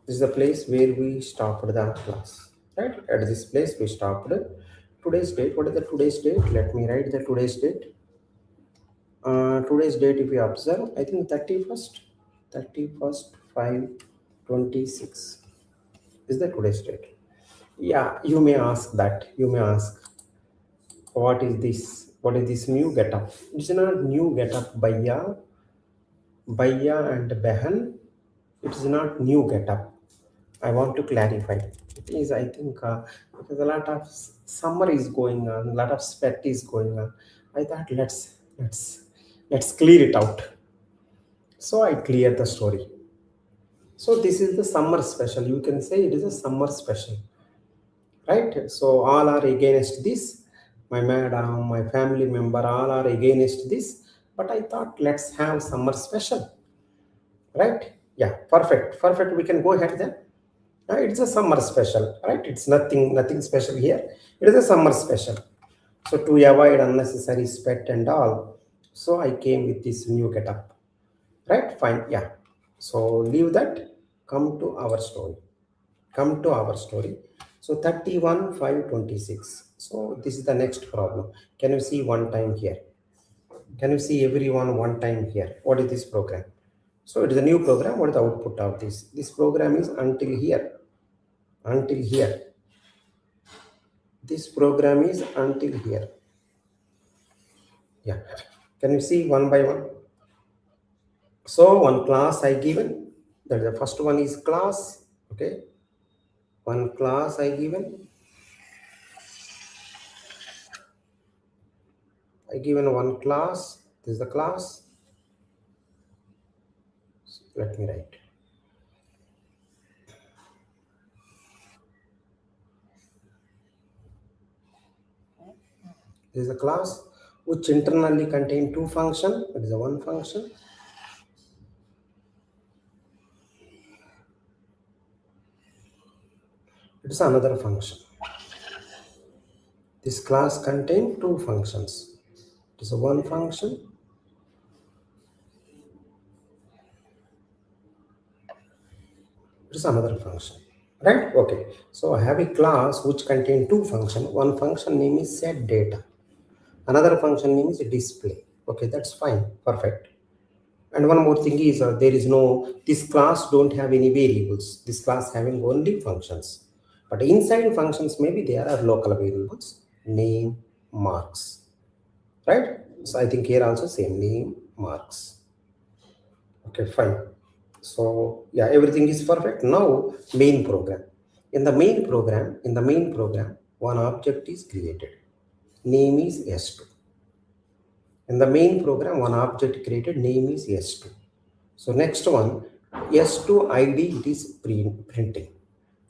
This is the place where we stopped the class, right? At this place we stopped. Today's date. What is the today's date? Let me write the today's date. Today's date, if you observe, I think 31st 5/26 is the today's date. Yeah, you may ask that. You may ask, what is this? What is this new getup? It's not new getup, Bhaiya and Behan. It is not new getup. I want to clarify. It is, I think, because a lot of summer is going on, a lot of sweat is going on. I thought let's clear it out. So I clear the story. So this is the summer special. You can say it is a summer special, right? So all are against this. My madam, my family member, all are against this. But I thought let's have summer special, right? Yeah, perfect, perfect. We can go ahead then. It's a summer special, right? It's nothing special here. It is a summer special. So to avoid unnecessary sweat and all, so I came with this new getup, right? Fine, yeah. So leave that. Come to our story. Come to our story. So 31/5/26. So this is the next problem. Can you see one time here? Can you see everyone one time here? What is this program? So it is a new program. What is the output of this? This program is until here. Until here. This program is until here. Yeah. Can you see one by one? So one class I given. That the first one is class. Okay. One class I given. I given one class. This is the class. Let me write. This is a class which internally contain two functions. That is a one function. It is another function. This class contains two functions. It is a one function. It is another function. Right? Okay. So I have a class which contains two functions. One function name is set data. Another function name is display. Okay, that's fine. Perfect. And one more thing is this class don't have any variables. This class having only functions. But inside functions, maybe there are local variables, name, marks, right? So I think here also same name, marks. Okay, fine. So yeah, everything is perfect. Now main program. In the main program, one object is created. Name is S2. In the main program, one object created, name is S2. So next one, S2 ID, it is printing.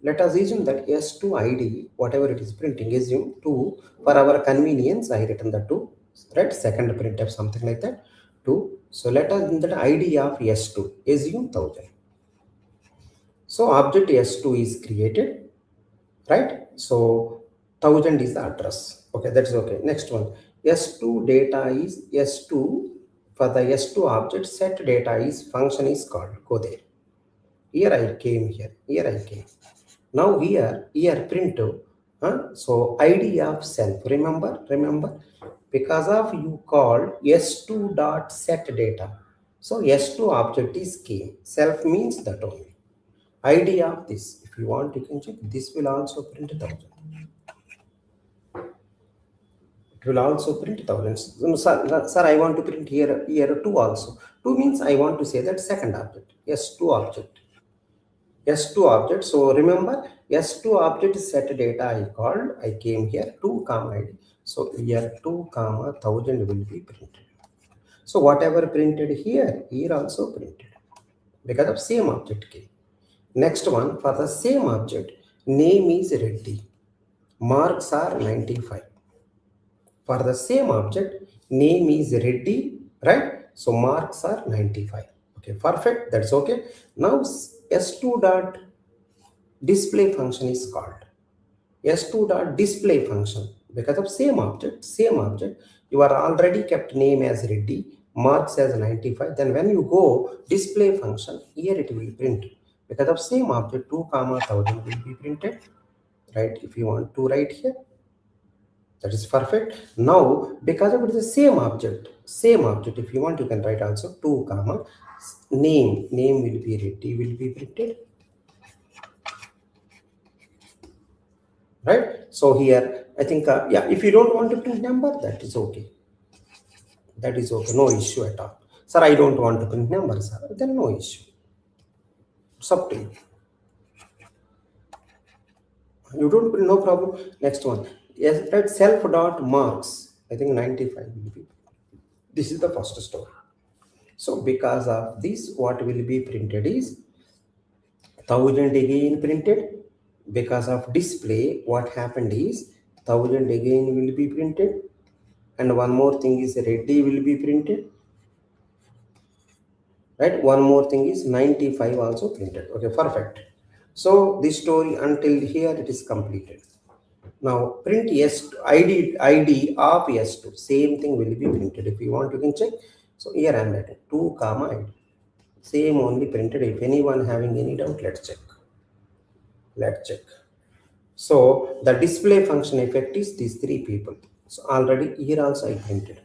Let us assume that S2 ID, whatever it is printing, assume 2. For our convenience, I written the 2, right? Second printf, something like that, 2. So let us, in that ID of S2, assume 1000. So object S2 is created, right? So 1000 is the address. Okay, that's okay. Next one, S2 data is S2. For the S2 object, set data is function is called. Go there. Here I came here. Here I came. Now here print. So ID of self. Remember, because of you called S2 dot set data. So S2 object is came. Self means that only. ID of this. If you want, you can check. This will also print 1000. It will also print 1000. No, sir, I want to print here 2 also. 2 means I want to say that second object. S2 object. S2 object. So remember, S2 object set data I came here 2 comma ID. So here 2 comma 1000 will be printed. So whatever printed here also printed because of same object came. Next one, for the same object, name is Reddy. Marks are 95. For the same object, name is Reddy, right? So marks are 95. Okay, perfect. That's okay. Now S2 dot display function is called. S2 dot display function, because of same object, you are already kept name as Reddy, marks as 95. Then when you go display function, here it will print Because of same object, 2 comma 1000 will be printed, right? If you want to write here, that is perfect. Now, because of it is the same object, if you want, you can write also 2 comma name will be ready, will be printed, right? So here, I think, yeah, if you don't want to print number, that is okay. That is okay, no issue at all. Sir, I don't want to print number, sir. Then no issue. It's up to you. You don't print, no problem. Next one. Yes, right, self dot marks. I think 95 will be. This is the first story. So because of this, what will be printed is 1000 again printed. Because of display, what happened is 1000 again will be printed. And one more thing is ready will be printed. Right, one more thing is 95 also printed. Okay, perfect. So this story until here it is completed. Now print id of s2, same thing will be printed. If you want, you can check. So here I am writing 2 comma id, same only printed. If anyone having any doubt, let's check. So the display function effect is these 3 people. So already here also I printed,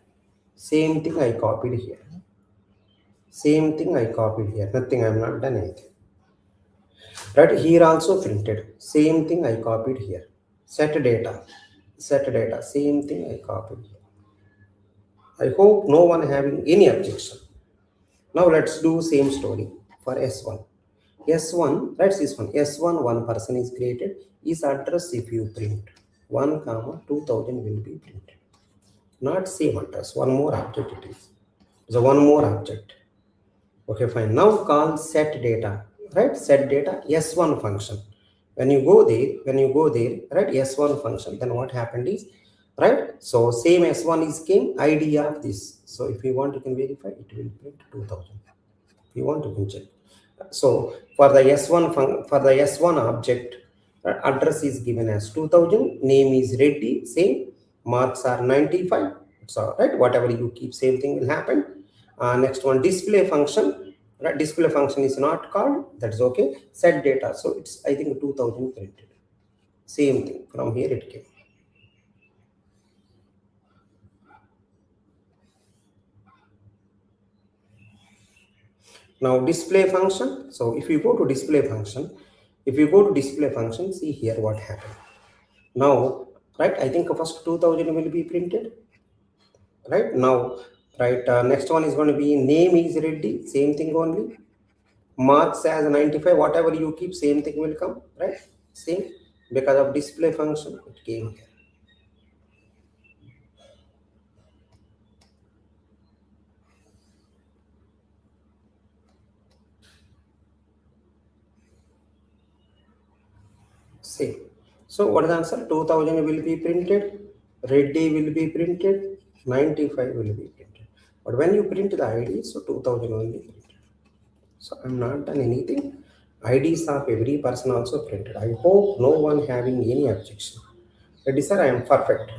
same thing I copied here, same thing I copied here, nothing, I am not done anything. Right, here also printed, same thing I copied here. Set data, same thing I copied here. I hope no one having any objection. Now let's do same story for S1. S1, that's this one. S1, one person is created. Is address, if you print 1 comma 2000 will be printed. Not same address, one more object it is. So one more object. Okay, fine. Now call set data, right? Set data S1 function. When you go there, right? S1 function. Then what happened is, right? So same S1 is came ID of this. So if you want, you can verify. It will print 2000. If you want, you can check. So for the S1 object, address is given as 2000. Name is ready. Same. Marks are 95. So right, whatever you keep, same thing will happen. Next one, display function. Right, display function is not called. That's okay. Set data. So it's, I think, 2000 printed. Same thing. From here it came. Now display function. So if you go to display function, see here what happened. Now, right, I think first 2000 will be printed. Right now, right, next one is going to be name is ready. Same thing only. Marks as 95. Whatever you keep, same thing will come. Right, same. Because of display function, it came here. Same. So what is the answer? 2000 will be printed, ready will be printed, 95 will be printed. But when you print the ID, so 2000 will be printed. So I'm not done anything. IDs of every person also printed. I hope no one having any objection. Ready, sir? I am perfect.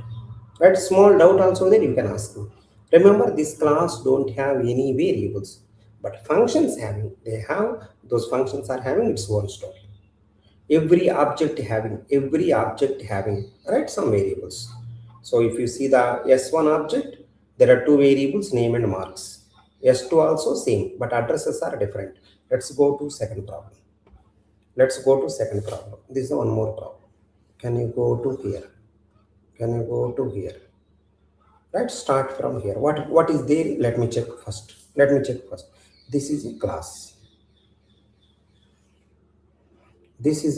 Right? Small doubt also there, you can ask me. Remember, this class don't have any variables, but functions having. They have, those functions are having its own story. Every object having, right, some variables. So if you see the S1 object, there are 2 variables, name and marks. S2 also same, but addresses are different. Let's go to second problem. This is one more problem. Can you go to here? Right, start from here. What is there? Let me check first. This is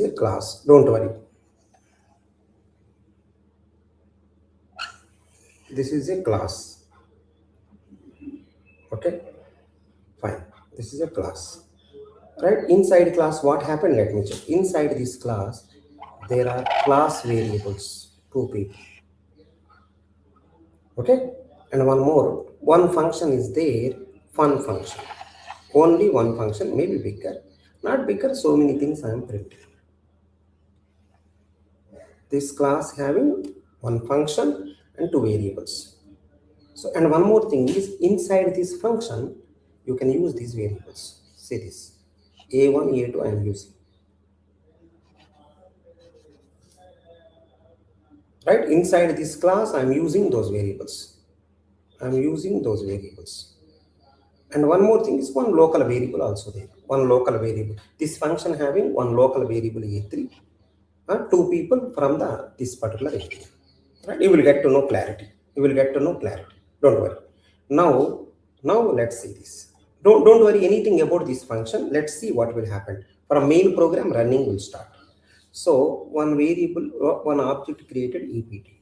a class. Don't worry. This is a class. Okay, fine. This is a class. Right, inside class, what happened? Let me check. Inside this class, there are class variables, 2 people. Okay, and one function is there, fun function. Only one function, maybe bigger, not bigger. So many things I am printing. This class having one function and 2 variables. So, and one more thing is, inside this function, you can use these variables. See this. A1, A2 I am using. Right? Inside this class, I am using those variables. I am using those variables. And one more thing is one local variable also there. One local variable. This function having one local variable A3. Two people from this particular area. Right? You will get to know clarity. You will get to know clarity. Don't worry. Now let's see this. Don't worry anything about this function. Let's see what will happen. For a main program, running will start. So one variable, one object created EPT.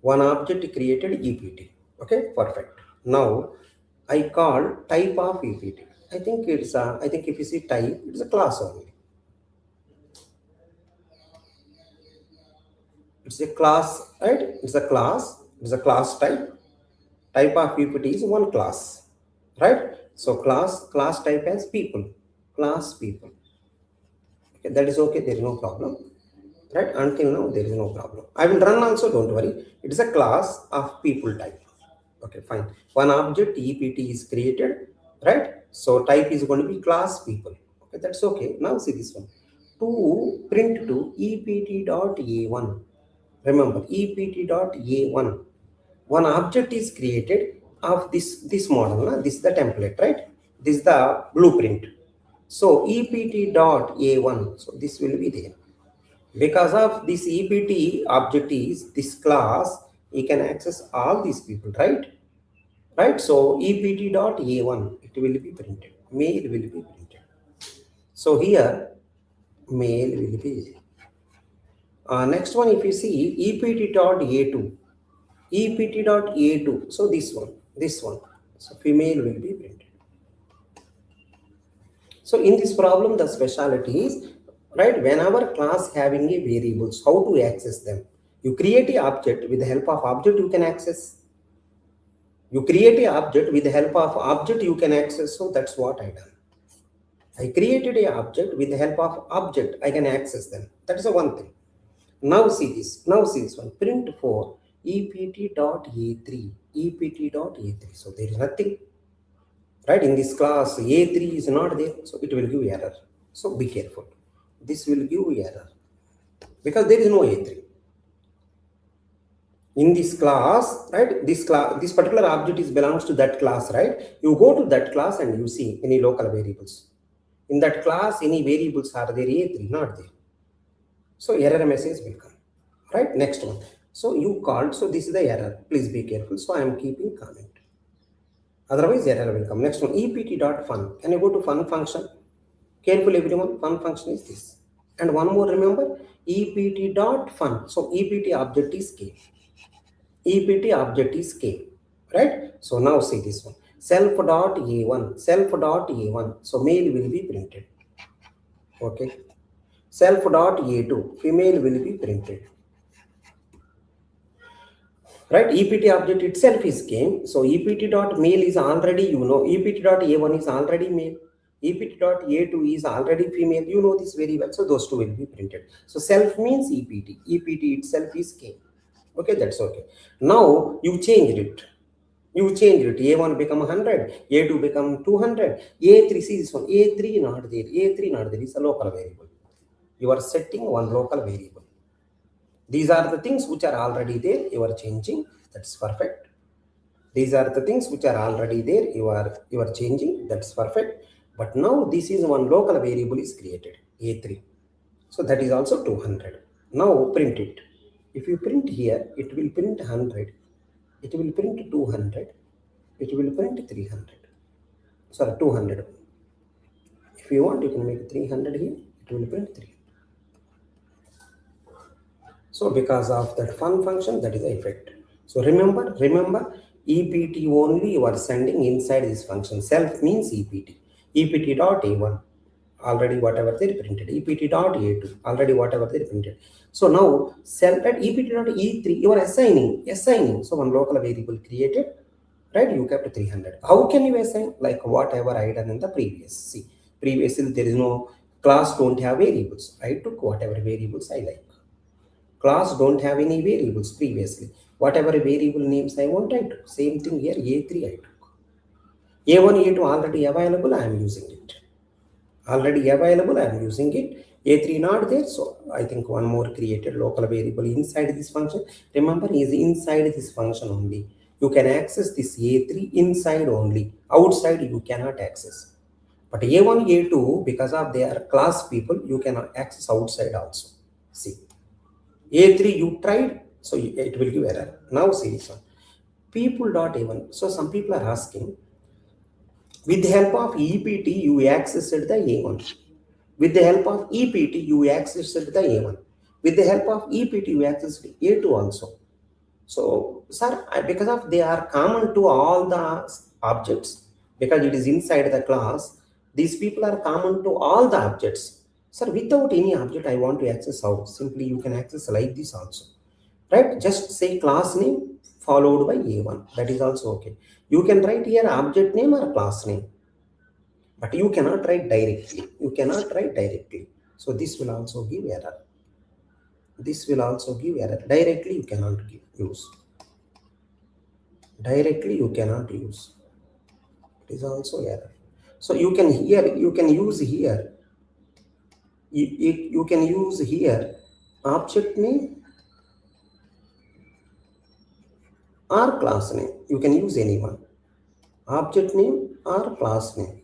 One object created EPT. Okay, perfect. Now I call type of EPT. I think if you see type, it's a class only. It's a class, right? It's a class. It's a class type. Type of EPT is one class, right? So class type as people. Class people. Okay, that is okay. There is no problem. Right? Until now, there is no problem. I will run also, don't worry. It is a class of people type. Okay, fine. One object EPT is created, right? So type is going to be class people. Okay, that's okay. Now see this one. To print to EPT.A1. Remember, EPT.A1. One object is created of this model. This is the template, right? This is the blueprint. So EPT.A1. So this will be there. Because of this EPT object is this class, you can access all these people, right? Right? So EPT.A1, it will be printed. Mail will be printed. So here, mail will be. Next one, if you see EPT.A2, EPT.A2. So this one. So female will be printed. So in this problem, the specialty is, right, whenever class having a variables, how to access them? You create a object, with the help of object you can access. You create a object, with the help of object you can access. So that's what I done. I created a object, with the help of object I can access them. That is the one thing. Now see this. Now see this one. Print for EPT.A3. EPT.A3. So there is nothing. Right, in this class A3 is not there, so it will give error. So be careful. This will give error because there is no A3 in this class, right? This particular object belongs to that class, right? You go to that class and you see any local variables. In that class, any variables are there, A3 not there. So error message will come. Right, next one. So you called, so this is the error. Please be careful. So I am keeping comment. Otherwise, error will come. Next one, EPT.fun. Can you go to fun function? Careful, everyone. Fun function is this. And one more, remember, EPT.fun. So EPT object is K. EPT object is K. Right? So now see this one. Self.A1. Self.A1. So male will be printed. Okay. Self.A2. Female will be printed. Right, EPT object itself is game. So EPT.male is already, EPT.A1 is already male. EPT.A2 is already female. You know this very well. So those two will be printed. So self means EPT. EPT itself is game. Okay, that's okay. Now you changed it. A1 become 100, A2 become 200, A3, see this one, A3 not there, A3 not there, is a local variable. You are setting one local variable. These are the things which are already there, you are changing, that's perfect. These are the things which are already there, you are changing, that's perfect. But now this is one local variable is created, A3. So that is also 200. Now print it. If you print here, it will print 100. It will print 200. It will print 300. Sorry, 200. If you want, you can make 300 here. It will print 300. So because of that fun function, that is the effect. So remember, EPT only you are sending inside this function. Self means EPT. EPT.A1. Already whatever they printed. EPT.A2. Already whatever they printed. So now self at EPT.E3, you are assigning. So one local variable created, right? You kept 300. How can you assign? Like whatever I done in the previous. See, previously there is no class, don't have variables. I took whatever variables I like. Class don't have any variables previously. Whatever variable names I want, I took. Same thing here, A3 I took. A1, A2 already available, I am using it. already available, I am using it. A3 not there, so I think one more created local variable inside this function. Remember, is inside this function only. You can access this A3 inside only, outside you cannot access. But A1, A2, because of their class people, you can access outside also. See, A3 you tried, so it will give error. Now see this one, people.a1. So some people are asking, with the help of EPT, you accessed the A1. With the help of EPT, you accessed the A1. With the help of EPT, you accessed A2 also. So, sir, because of they are common to all the objects, because it is inside the class, these people are common to all the objects. Sir, without any object, I want to access how? Simply you can access like this also. Right? Just say class name followed by A1. That is also okay. You can write here object name or class name, but you cannot write directly. You cannot write directly. So this will also give error. This will also give error. Directly you cannot use. Directly you cannot use. It is also error. So you can here, you can use here. You can use here object name or class name. You can use anyone. Object name or class name.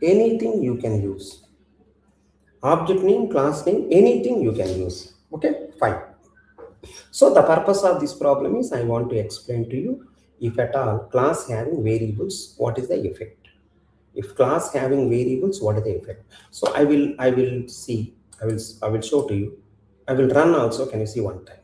Anything you can use. Object name, class name, anything you can use. Okay, fine. So the purpose of this problem is I want to explain to you, if at all class having variables, what is the effect? If class having variables, what is the effect? So I will see, I will show to you. I will run also. Can you see one time?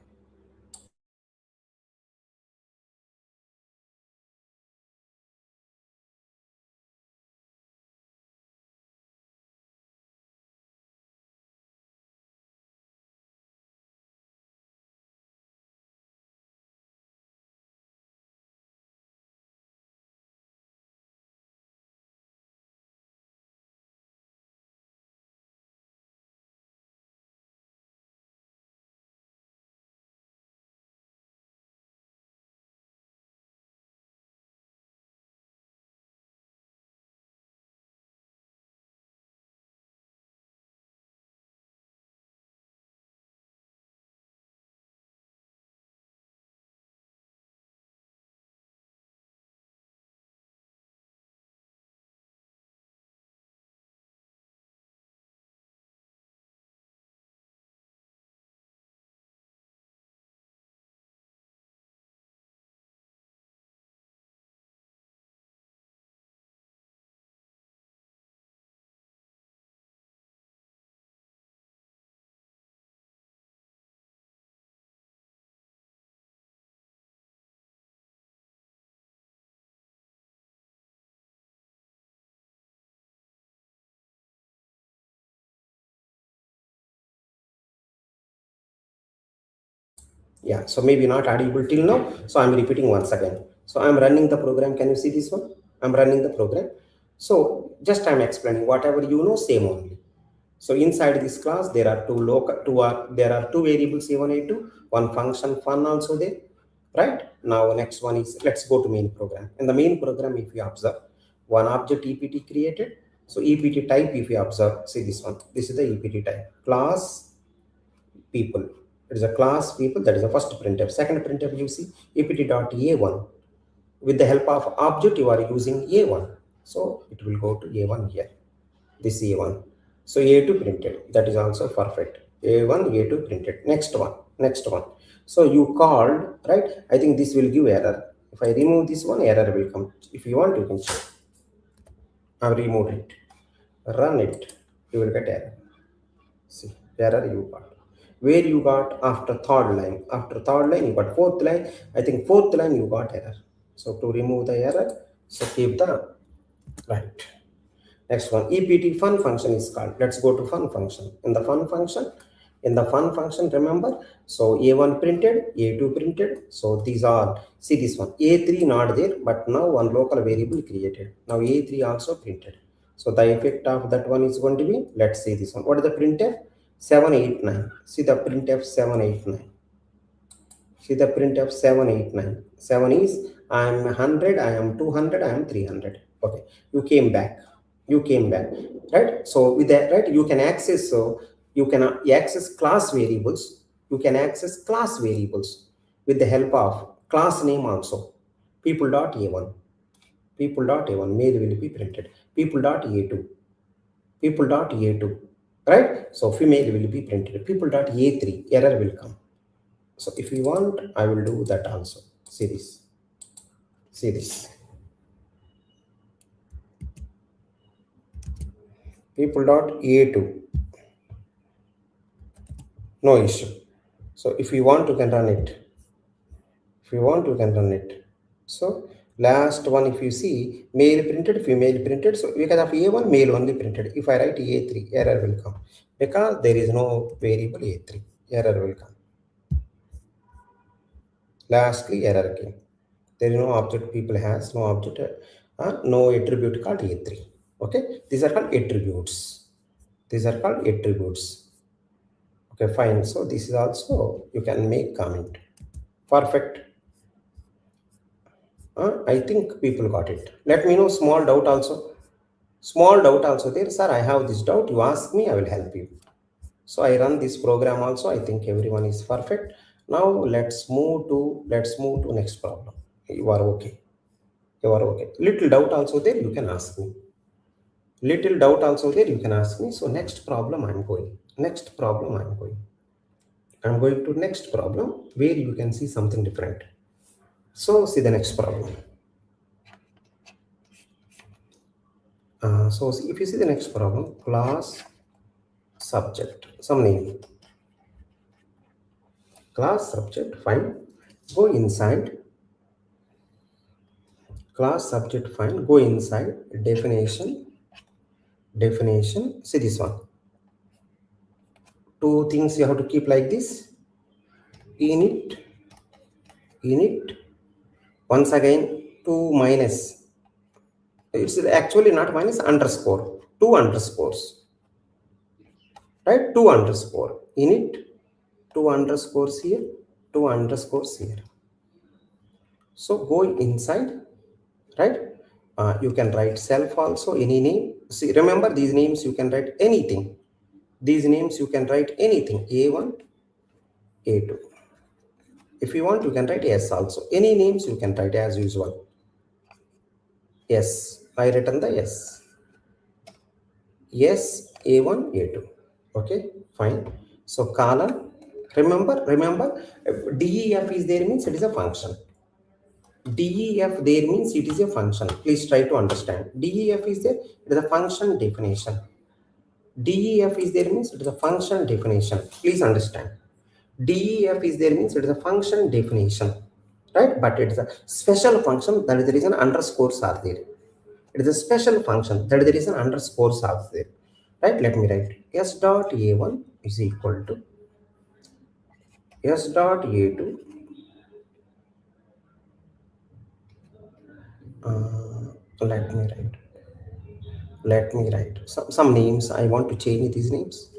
Yeah, so maybe not audible till now. So I'm repeating once again. So I'm running the program. Can you see this one? I'm running the program. So just I'm explaining whatever you know, same only. So inside this class, there are there are two variables A1, A2, one function fun also there, right? Now next one is, let's go to main program. In the main program, if you observe, one object EPT created. So EPT type, if you observe, see this one. This is the EPT type, class people. It is a class people. That is the first printf. Second printf, you see ept.a1. With the help of object, you are using A1. So it will go to A1 here. This A1. So A2 printed. That is also perfect. A1, A2 printed. Next one. Next one. So you called, right? I think this will give error. If I remove this one, error will come. If you want, you can check. I've removed it. Run it. You will get error. See, error you got. Where you got after third line. After third line, you got fourth line. I think fourth line you got error. So to remove the error, so keep the right. Next one, EPT fun function is called. Let's go to fun function. In the fun function, remember, so A1 printed, A2 printed. So these are, see this one, A3 not there, but now one local variable created. Now A3 also printed. So the effect of that one is going to be, let's see this one. What is the printf? 789. See the printf 789. See the printf 789. 7 is I am 100, I am 200, I am 300. Okay, you came back. You came back, right? So with that, right, you can access, you can access class variables. You can access class variables with the help of class name also. People.a1, people.a1, mail will be printed. People.a2, people.a2, right? So female will be printed. People.a3, error will come. So if you want, I will do that also. See this. See this. People.a2, no issue. So if you want, you can run it. If you want, you can run it. So last one, if you see, male printed, female printed. So because of A1, male only printed. If I write A3, error will come because there is no variable A3. Error will come. Lastly, error came. There is no object. People has no object, no attribute called A3. Okay, these are called attributes. These are called attributes. Okay, fine. So this is also you can make comment. Perfect. I think people got it. Let me know small doubt also. Small doubt also there, sir. I have this doubt. You ask me, I will help you. So I run this program also. I think everyone is perfect. Now let's move to next problem. You are okay. You are okay. Little doubt also there. You can ask me. Little doubt also there. You can ask me. So next problem I'm going. Next problem I'm going. I'm going to next problem where you can see something different. So see the next problem. So if you see the next problem, class subject, some name, class subject, fine, go inside, class subject, fine, go inside, definition, see this one. Two things you have to keep like this, init, once again, two minus, it's actually not minus, underscore, two underscores, right, two underscore, init, two underscores here, two underscores here. So go inside, right? You can write self also, any name. See, remember these names you can write anything. These names you can write anything. A1, A2. If you want, you can write S also. Any names you can write as usual. Yes, I written the S. Yes, A1, A2. Okay, fine. So column. Remember, DEF is there means it is a function. DEF there means it is a function. Please try to understand. DEF is there, it is a function definition. DEF is there means it is a function definition. Please understand. DEF is there means it is a function definition. Right? But it is a special function. That is the reason underscores are there. It is a special function. That is the reason underscores are there. Right? Let me write. S dot A1 is equal to S dot A2. Let me write some names. I want to change these names.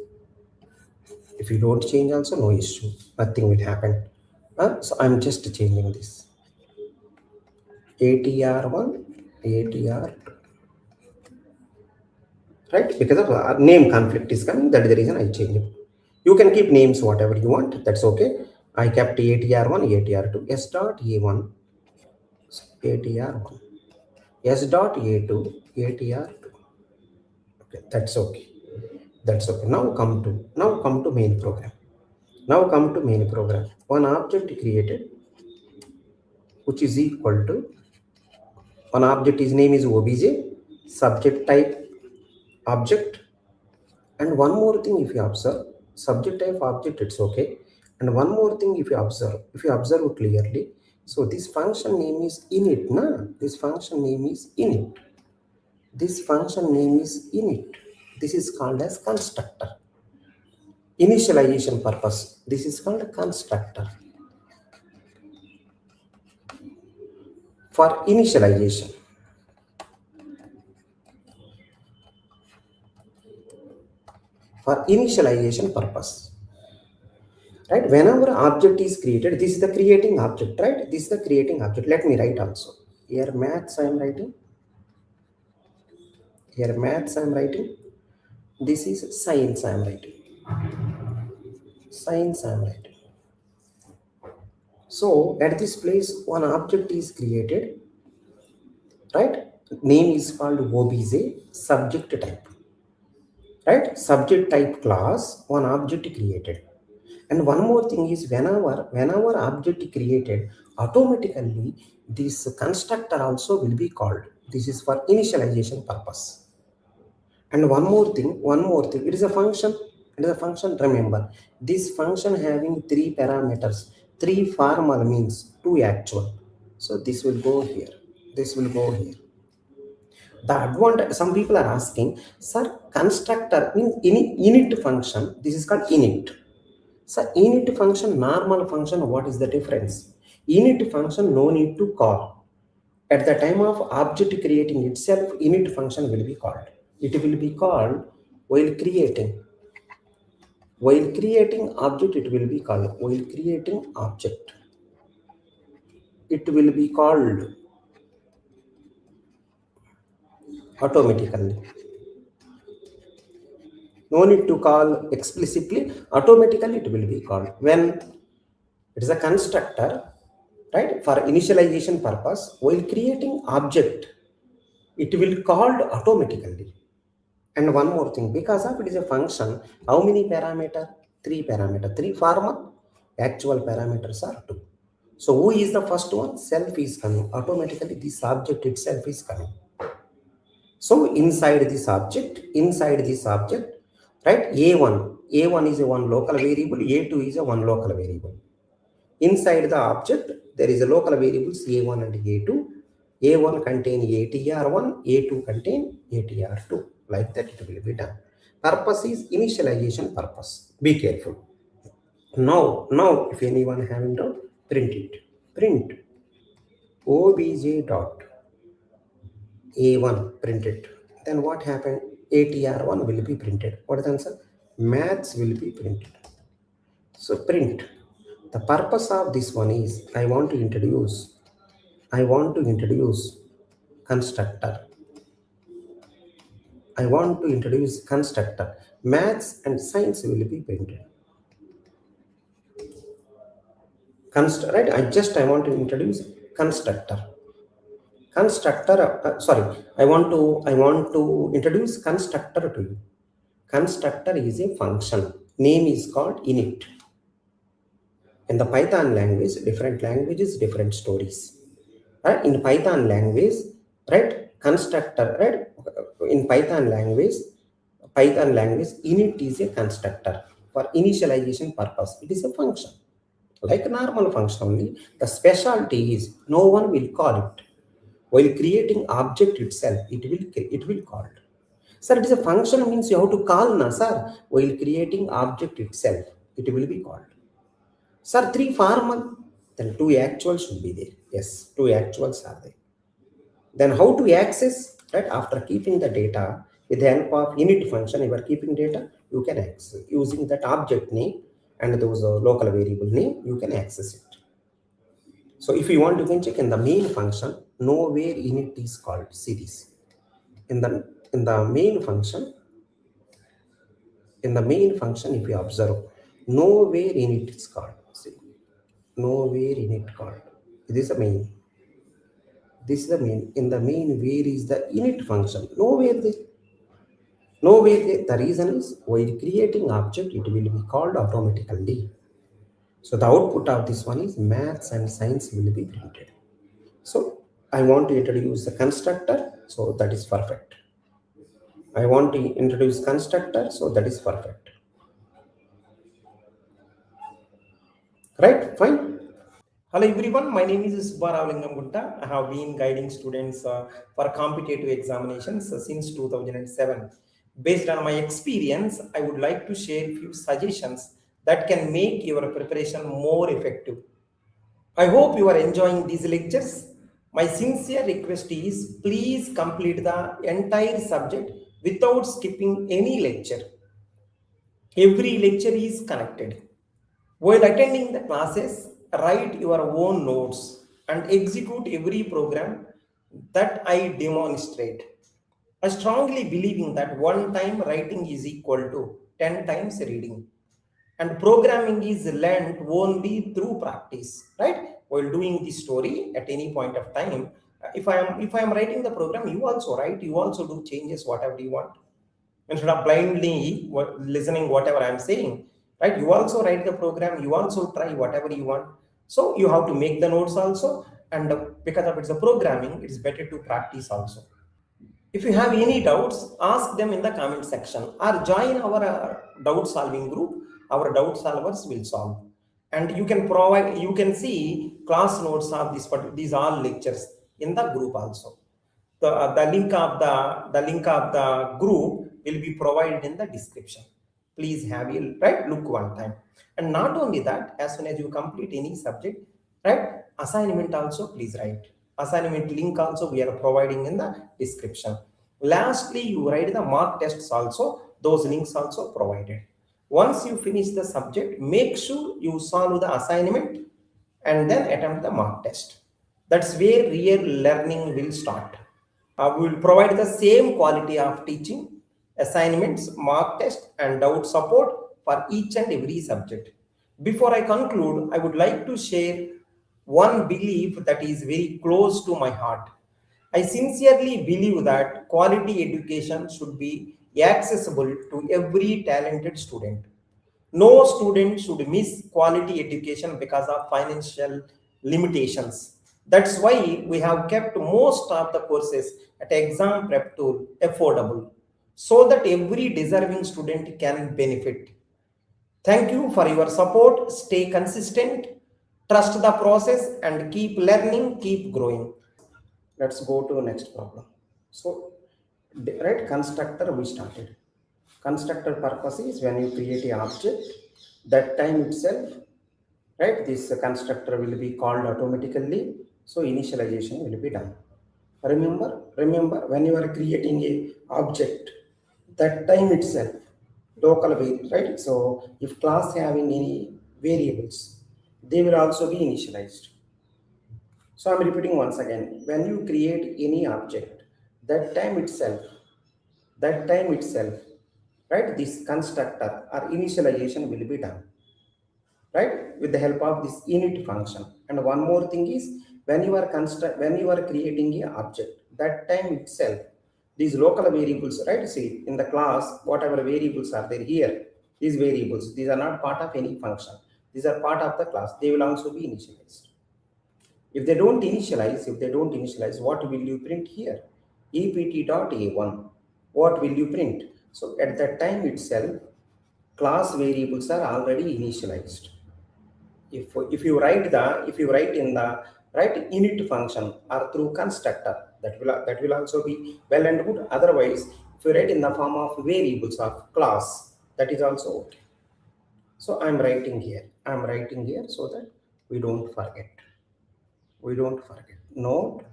If you don't change also, no issue, nothing will happen. So I'm just changing this, ATR1, ATR2, right? Because of name conflict is coming, that is the reason I change it. You can keep names whatever you want, that's okay. I kept ATR1, ATR2, S dot A1, ATR1, S dot A2, ATR2. Okay, that's okay. That's okay. Now come to main program. Now come to main program. One object created, which is equal to one object. His name is obj, subject type object. And one more thing, if you observe, subject type object, it's okay. And one more thing, if you observe clearly, so this function name is init, na? This function name is init. This function name is init. This is called as constructor. Initialization purpose. This is called constructor. For initialization. For initialization purpose. Right? Whenever object is created, this is the creating object, right? This is the creating object. Let me write also. Here maths I am writing. Here maths I am writing. This is science I am writing. Science I am writing. So at this place, one object is created, right? Name is called OBJ, subject type, right? Subject type class, one object created. And one more thing is whenever object created, automatically this constructor also will be called. This is for initialization purpose. And one more thing, it is a function. It is a function. Remember, this function having three parameters, three formal means two actual. So this will go here. This will go here. The advantage, some people are asking, sir, constructor means init function. This is called init. So init function, normal function, what is the difference? Init function, no need to call. At the time of object creating itself, init function will be called. It will be called while creating. While creating object, it will be called. While creating object, it will be called automatically. No need to call explicitly. Automatically, it will be called. When it is a constructor, right? For initialization purpose, while creating object, it will called automatically. And one more thing, because of it is a function, how many parameter? Three parameter. Three formal, actual parameters are two. So who is the first one? Self is coming. Automatically this object itself is coming. So inside this object, right? A1 is a one local variable, A2 is a one local variable. Inside the object, there is a local variables A1 and A2. A1 contain ATR1, A2 contain ATR2. Like that it will be done. Purpose is initialization purpose. Be careful. Now if anyone having doubt, print it. Print obj dot A1, print it. Then what happened? ATR1 will be printed. What is the answer? Maths will be printed. So print. The purpose of this one is I want to introduce constructor. I want to introduce constructor. Maths and science will be printed. Right? I want to introduce constructor. I want to introduce constructor to you. Constructor is a function. Name is called init. In the Python language, different languages, different stories. Right? In Python language, right? Constructor, right? In Python language, init is a constructor for initialization purpose. It is a function, like a normal function only. The specialty is no one will call it. While creating object itself, it will call it. Sir, it is a function means you have to call na, sir. While creating object itself, it will be called. Sir, three formal, then two actuals should be there. Yes, two actuals are there. Then how to access, right? After keeping the data with the help of init function, you are keeping data, you can access using that object name and those local variable name, you can access it. So if you want, you can check in the main function, nowhere init is called. See this. In the main function, if you observe, nowhere init is called. See, nowhere init called. This is the main. This is the main. In the main, where is the init function? Nowhere there. Nowhere there. The reason is while creating object, it will be called automatically. So the output of this one is maths and science will be printed. So I want to introduce the constructor, so that is perfect. I want to introduce constructor, so that is perfect. Right? Fine. Hello everyone, my name is Subbarao Gutta. I have been guiding students for competitive examinations since 2007. Based on my experience, I would like to share a few suggestions that can make your preparation more effective. I hope you are enjoying these lectures. My sincere request is please complete the entire subject without skipping any lecture. Every lecture is connected. While attending the classes, write your own notes and execute every program that I demonstrate. I strongly believing that one time writing is equal to 10 times reading, and programming is learned only through practice, right? While doing the story at any point of time, if I am writing the program, you also write, you also do changes whatever you want, instead of blindly listening whatever I'm saying, right? You also write the program, you also try whatever you want. So you have to make the notes also, and because of it's a programming, it's better to practice also. If you have any doubts, ask them in the comment section or join our doubt solving group. Our doubt solvers will solve, and you can see class notes of this, but these all lectures in the group also. The link of the group will be provided in the description. Please have a right look one time. And not only that, as soon as you complete any subject, right, assignment also please write. Assignment link also we are providing in the description. Lastly, you write the mock tests also, those links also provided. Once you finish the subject, make sure you solve the assignment and then attempt the mock test. That's where real learning will start. We will provide the same quality of teaching, assignments, mock test, and doubt support for each and every subject. Before I conclude, I would like to share one belief that is very close to my heart. I sincerely believe that quality education should be accessible to every talented student. No student should miss quality education because of financial limitations. That's why we have kept most of the courses at exam prep tool affordable, so that every deserving student can benefit. Thank you for your support. Stay consistent, trust the process, and keep learning, keep growing. Let's go to next problem. So, right, constructor we started. Constructor purpose is when you create a object, that time itself, right, this constructor will be called automatically. So initialization will be done. Remember when you are creating a object, that time itself, local variable, right? So if class having any variables, they will also be initialized. So I'm repeating once again, when you create any object, that time itself, right, this constructor or initialization will be done, right, with the help of this init function. And one more thing is, when you are creating a object, that time itself, these local variables, right, see in the class whatever variables are there here, these variables, these are not part of any function, these are part of the class, they will also be initialized. If they don't initialize, what will you print here? ept.a1. What will you print? So at that time itself, class variables are already initialized. If you write in the right init function or through constructor, that will also be well and good. Otherwise, if you write in the form of variables of class, that is also okay. So I'm writing here so that we don't forget. Note,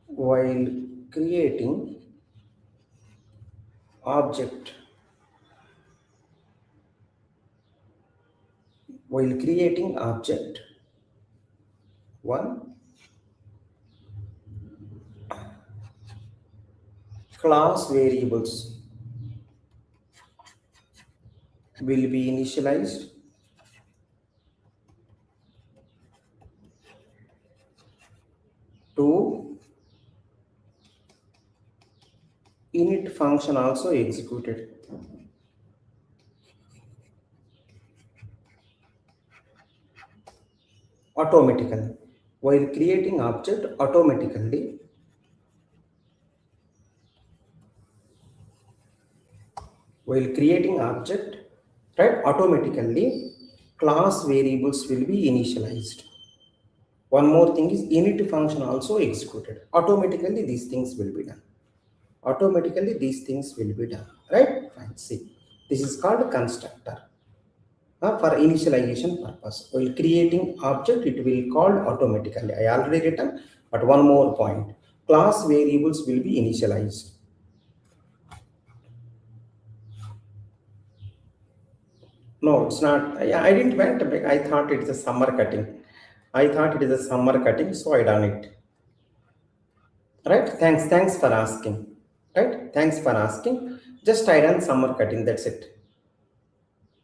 while creating object, one, class variables will be initialized. Two, init function also executed. Automatically. While creating object automatically, right, automatically class variables will be initialized. One more thing is init function also executed. Automatically these things will be done. Right? Fine. See, this is called constructor. For initialization purpose. While creating object, it will call automatically. I already written, but one more point. Class variables will be initialized. No, it's not. I didn't went back. I thought it's a summer cutting. I thought it is a summer cutting, so I done it. Right? Thanks for asking. Right? Thanks for asking. Just I done summer cutting, that's it.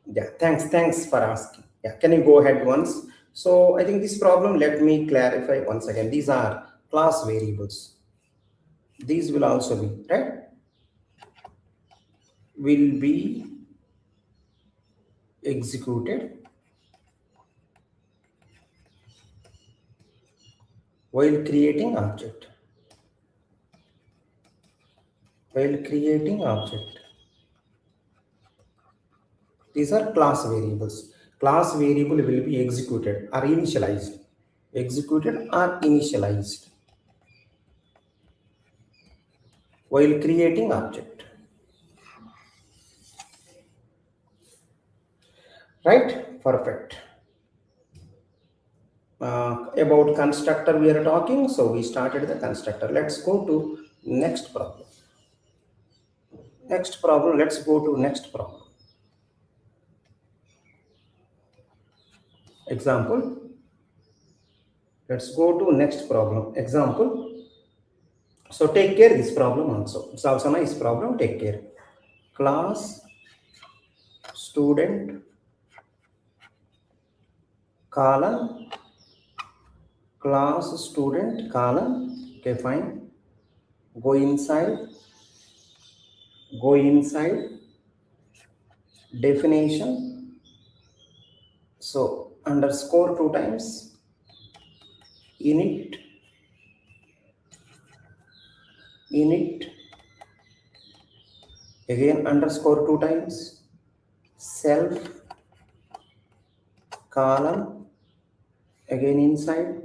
Yeah, thanks for asking. Yeah, can you go ahead once? So I think this problem, let me clarify once again. These are class variables. These will also be, right, will be executed while creating object. While creating object. These are class variables. Class variable will be executed or initialized. Executed or initialized while creating object. Right? Perfect. About constructor we are talking, so we started the constructor. Let's go to next problem. Next problem, let's go to next problem. Example. Let's go to next problem. Example. So take care this problem also. It's also a nice problem. Take care. Class student colon class student colon. Okay, fine. Go inside. Go inside. Definition. So underscore 2 times. Init. Init. Again underscore 2 times. Self colon. Again inside.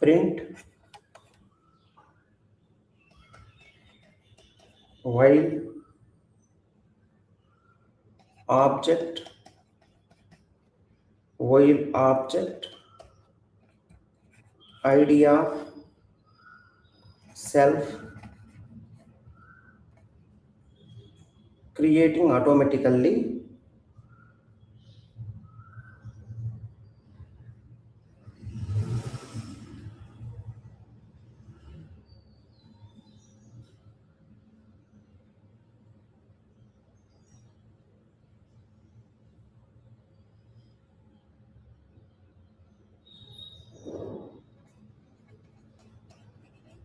Print while object id of self creating automatically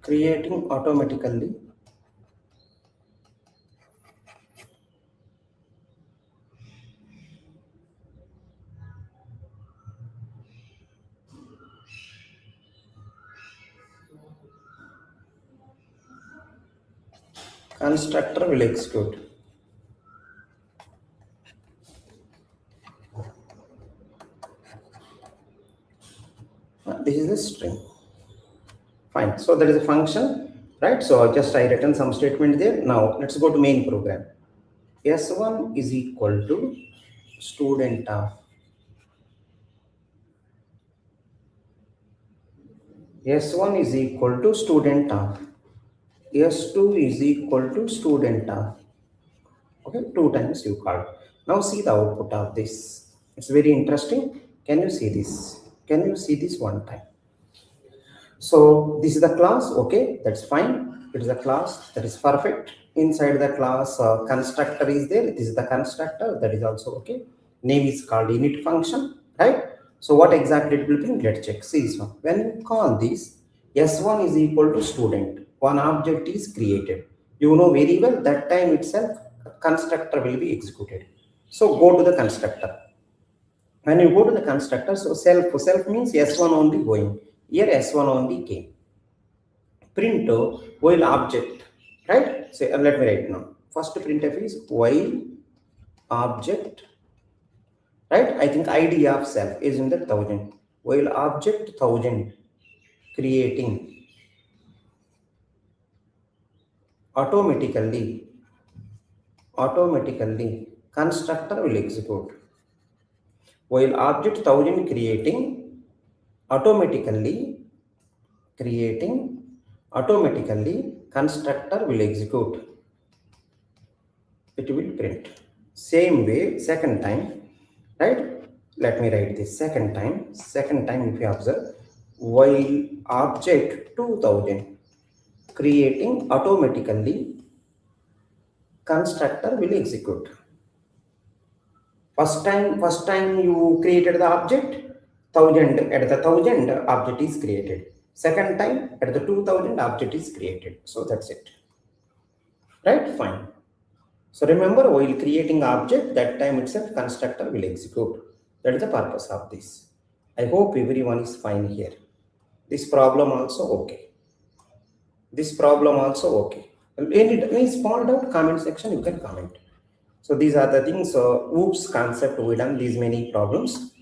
creating automatically constructor will execute. This is the string. Fine. So there is a function, right? So just I written some statement there. Now let's go to main program. S1 is equal to student of S1 is equal to student of S2 is equal to student of. Okay, 2 times you called. Now see the output of this. It's very interesting. Can you see this? Can you see this one time? So this is the class. Okay, that's fine. It is a class. That is perfect. Inside the class, constructor is there. This is the constructor. That is also okay. Name is called init function, right? So what exactly it will bring? Let's check. See this one. When you call this, S1 is equal to student. One object is created. You know very well that time itself constructor will be executed. So go to the constructor. When you go to the constructor, so self means S1 only going. Here S1 only came. Print while object, right? Say let me write now. First printf is while object, right? I think ID of self is in the 1000. While object 1000 creating automatically constructor will execute. While object 1000 creating automatically constructor will execute. It will print. Same way second time, right? Let me write this second time. Second time, if you observe, while object 2000 creating automatically, constructor will execute. First time you created the object, 1000 at the 1000 object is created. Second time at the 2000 object is created. So that's it. Right? Fine. So remember, while creating object, that time itself constructor will execute. That is the purpose of this. I hope everyone is fine here. This problem also okay. This problem also okay. Any small doubt, comment section, you can comment. So these are the things. Oops concept we done these many problems.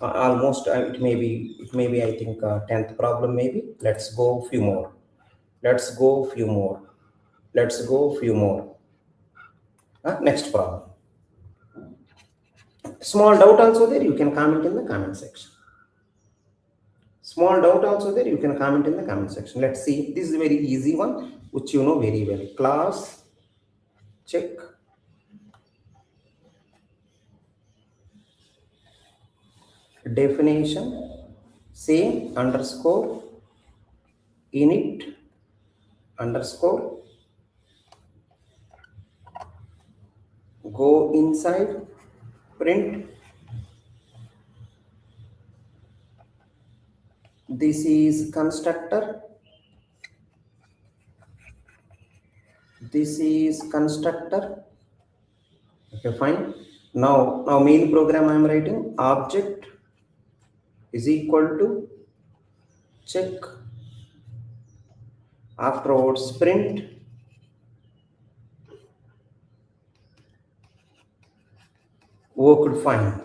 Almost it may be I think 10th problem maybe. Let's go few more. Let's go few more. Let's go few more. Next problem. Small doubt also there, you can comment in the comment section. Small doubt also there, you can comment in the comment section. Let's see. This is a very easy one, which you know very well. Class check definition same underscore init underscore go inside print. This is constructor. This is constructor. Okay, fine. Now main program I am writing object is equal to check. Afterwards print worked fine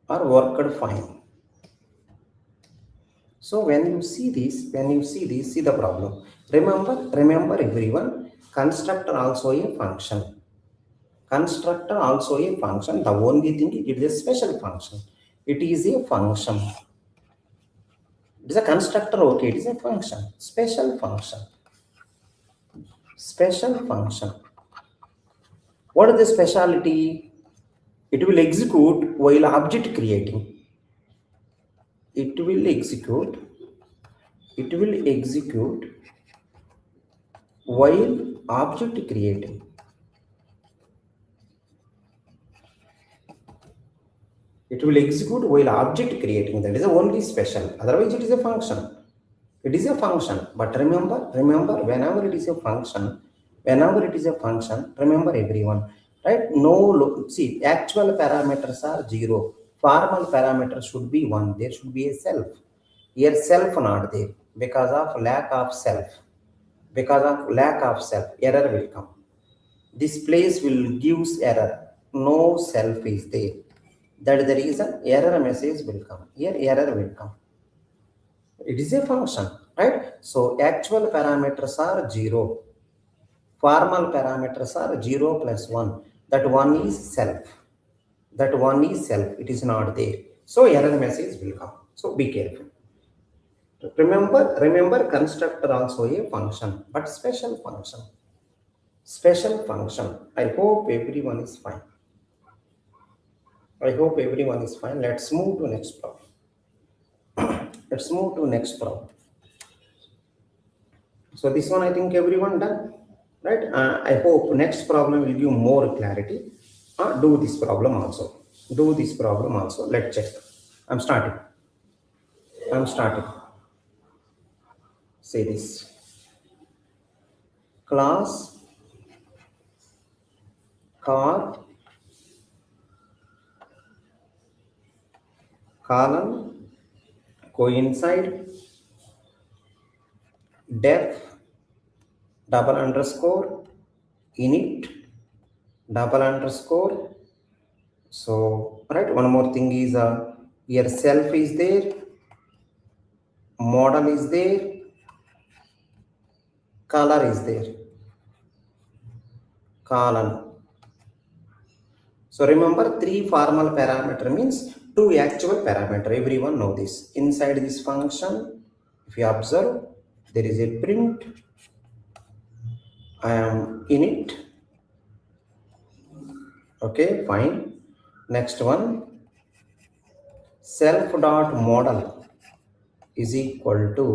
or worked fine. So when you see this, see the problem. Remember everyone, constructor also a function. Constructor also a function. The only thing it is a special function. It is a function. It is a constructor, okay, it is a function. Special function. Special function. What is the speciality? It will execute while object creating. It will execute while object creating. It will execute while object creating. That is the only special. Otherwise, it is a function. It is a function. But remember, whenever it is a function, remember everyone, right? No, see, actual parameters are 0. Formal parameters should be 1. There should be a self. Here, self not there because of lack of self. Error will come. This place will gives error. No self is there. That is the reason error message will come. Here error will come. It is a function, right? So actual parameters are 0. Formal parameters are 0 plus 1. That one is self. It is not there. So error message will come. So be careful. Remember constructor also a function, but special function. I hope everyone is fine. Let's move to next problem. So this one I think everyone done, right? I hope next problem will give more clarity. Do this problem also. Let's check. I'm starting. Say this. Class car column coincide def double underscore init double underscore. So right, one more thing is here self is there, model is there, color is there, column. So remember, 3 formal parameter means 2 actual parameter. Everyone know this. Inside this function, if you observe, there is a print. I am init. Okay, fine. Next one, self dot model is equal to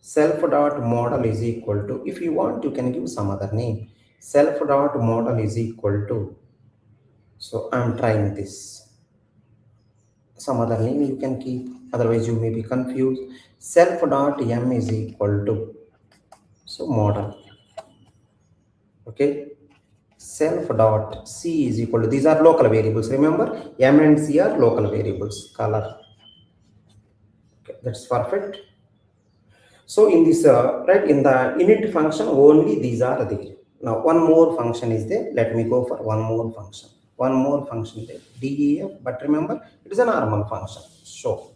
self dot model is equal to, if you want you can give some other name, self dot model is equal to, so I'm trying this, some other name you can keep, otherwise you may be confused. Self dot m is equal to, so model, okay. Self dot c is equal to, these are local variables, remember m and c are local variables, color, okay, that's perfect. So in this right, in the init function only these are there. Now one more function is there, let me go for one more function, one more function there, def, but remember it is a normal function. So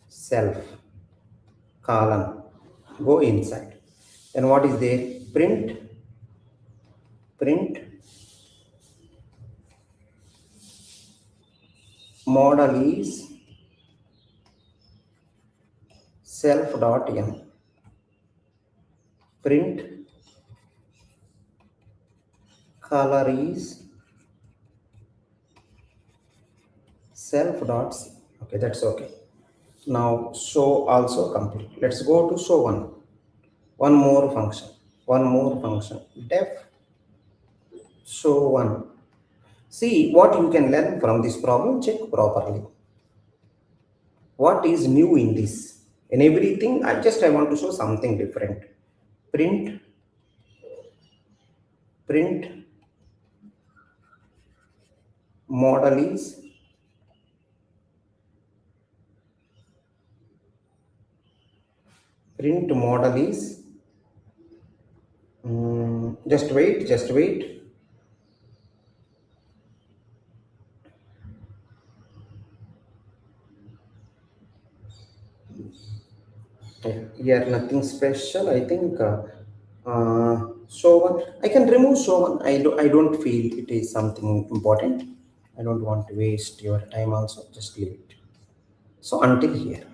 self colon, go inside, then what is there, print model is self dot m, print color is self dot c, okay, that's okay. Now show also complete, let's go to show one more function, one more function, def show one. See what you can learn from this problem, check properly what is new in this. In everything I want to show something different. Print model is just wait, here nothing special, I think. Show one, I can remove show one, I don't feel it is something important, I don't want to waste your time also, just leave it. So until here,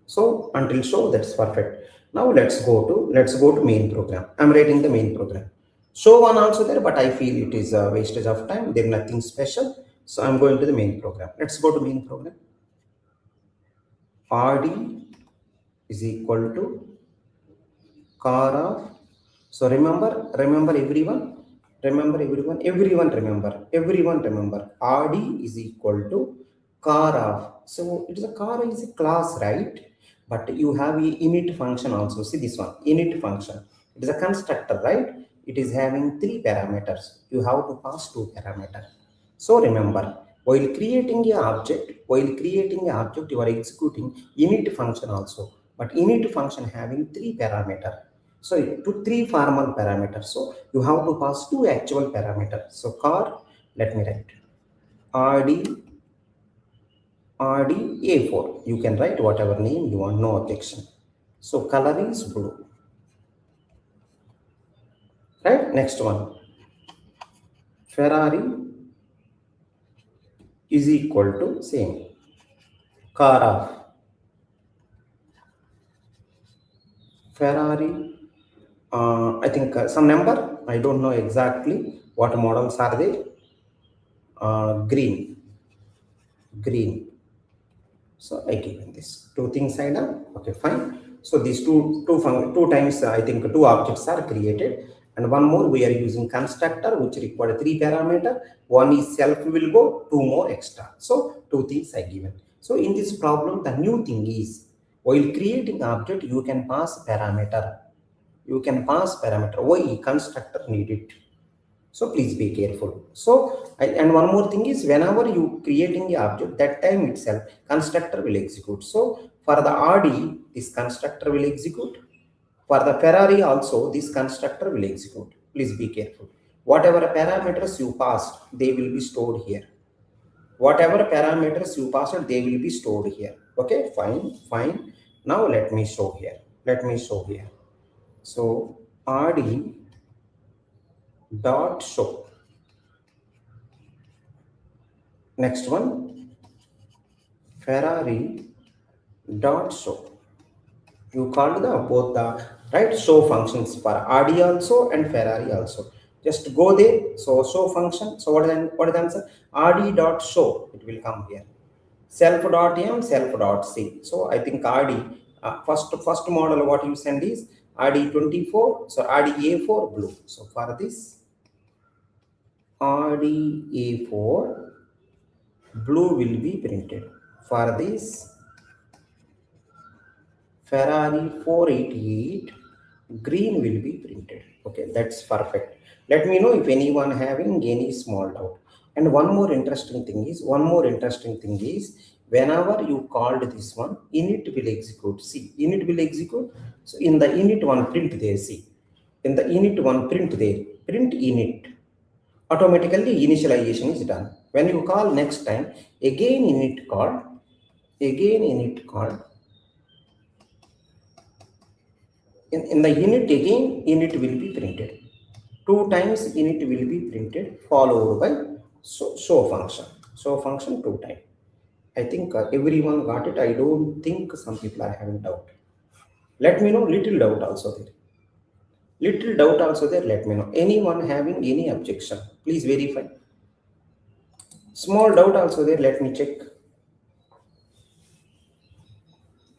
so until show, that's perfect. Now let's go to main program. I'm writing the main program. Show one also there, but I feel it is a wastage of time, there's nothing special, so I'm going to the main program. Let's go to main program. rd is equal to car of, so remember everyone, remember rd is equal to car of, so it is a car is a class, right? But you have a init function also, see this one, init function, it is a constructor, right? It is having 3 parameters, you have to pass 2 parameters. So remember, while creating a object, you are executing init function also, but init function having 3 parameters, so to 3 formal parameters, so you have to pass 2 actual parameters. So car, let me write rd a4, you can write whatever name you want, no objection. So color is blue, right? Next one, Ferrari is equal to same car of Ferrari, I think some number, I don't know exactly what models are they, green. So I given this 2 things I done, okay, fine. So these two times I think 2 objects are created, and one more we are using constructor which require 3 parameter, one is self will go, 2 more extra, so 2 things I given. So in this problem the new thing is, while creating object you can pass parameter, why constructor need it, so please be careful. So and one more thing is, whenever you creating a object, that time itself constructor will execute. So for the rd this constructor will execute, for the Ferrari also this constructor will execute, please be careful. Whatever parameters you passed, they will be stored here, they will be stored here, okay, fine. Now let me show here, so rd dot show, next one Ferrari dot show, you called the both the right show functions for rd also and Ferrari also. Just go there. So show function. So what is the answer? RD dot show. It will come here. Self dot M, self dot C. So I think RD first model what you send is RD24. So RDA4 blue. So for this RDA4 blue will be printed. For this Ferrari 488 green will be printed. Okay, that's perfect. Let me know if anyone having any small doubt. And one more interesting thing is whenever you called this one, init will execute. See, init will execute. So in the init one print there, see. In the init one print there, print init. Automatically initialization is done. When you call next time, again init called, in the init again, init will be printed. 2 times init will be printed, followed by show function. Show function 2 times. I think everyone got it. I don't think some people are having doubt. Let me know, little doubt also there. Let me know. Anyone having any objection, please verify. Small doubt also there, let me check.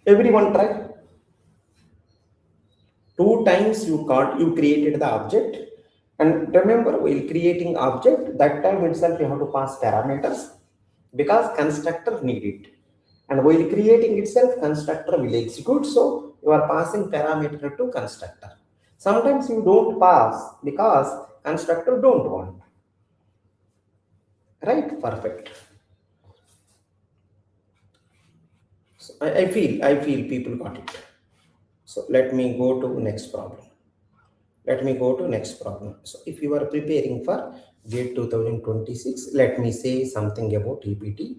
Everyone try. 2 times you created the object, and remember while creating object, that time itself you have to pass parameters because constructor need it, and while creating itself constructor will execute, so you are passing parameter to constructor. Sometimes you don't pass because constructor don't want, right? Perfect. So I feel people got it. So let me go to next problem. So if you are preparing for GATE 2026, let me say something about EPT.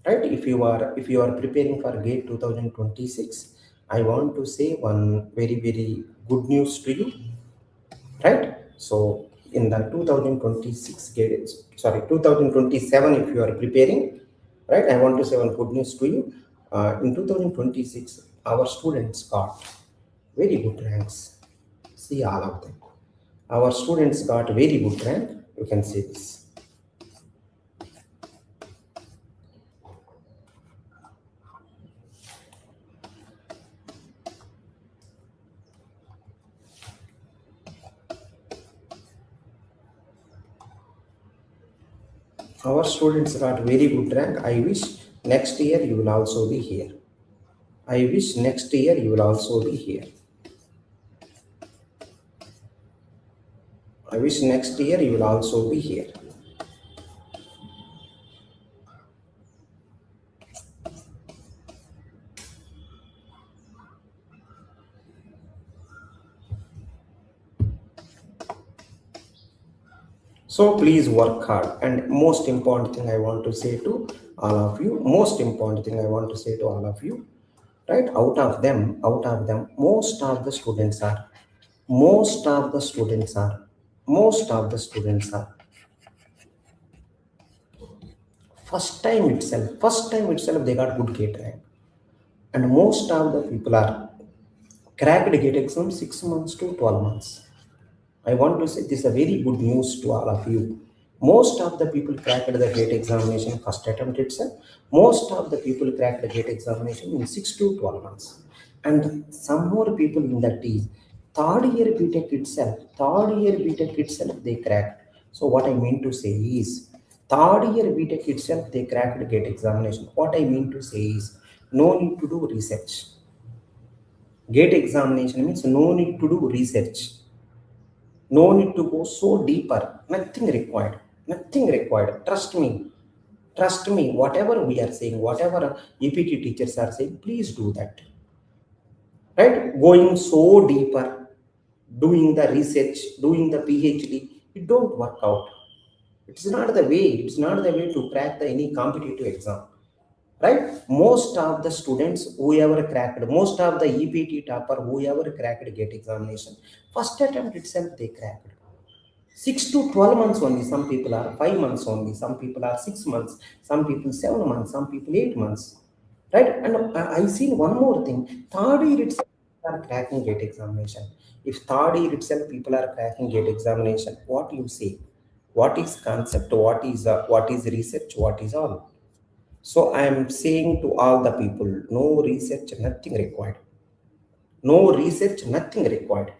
Right? If you are preparing for GATE 2026, I want to say one very good news to you. Right? So in the 2026 GATE, 2027, if you are preparing, right? I want to say one good news to you. In 2026, our students got very good ranks. See all of them. Our students got very good rank. You can see this. Our students got very good rank. I wish next year you will also be here. I wish next year you will also be here. I wish next year you will also be here. So please work hard. And most important thing I want to say to all of you, right? Out of them, most of the students are first time itself they got good GATE rank, and most of the people are cracked GATE exam 6 months to 12 months. I want to say this is a very good news to all of you. Most of the people cracked the GATE examination first attempt itself. Most of the people cracked the GATE examination in 6 to 12 months. And some more people in that is third year BTech itself they cracked. So what I mean to say is third year BTech itself they cracked the GATE examination. What I mean to say is no need to do research. GATE examination means no need to do research. No need to go so deeper. Nothing required. Trust me. Whatever we are saying, whatever EPT teachers are saying, please do that. Right? Going so deeper, doing the research, doing the PhD, it don't work out. It's not the way to crack any competitive exam. Right? Most of the students, whoever cracked, most of the EPT topper, whoever cracked GATE examination, first attempt itself they cracked. 6 to 12 months only. Some people are 5 months only. Some people are 6 months. Some people 7 months. Some people 8 months. Right? And I seen one more thing. Third year itself. are cracking gate examination. If third year itself people are cracking gate examination, what you say? What is concept? What is research? What is all? So I am saying to all the people, no research, nothing required. No research, nothing required.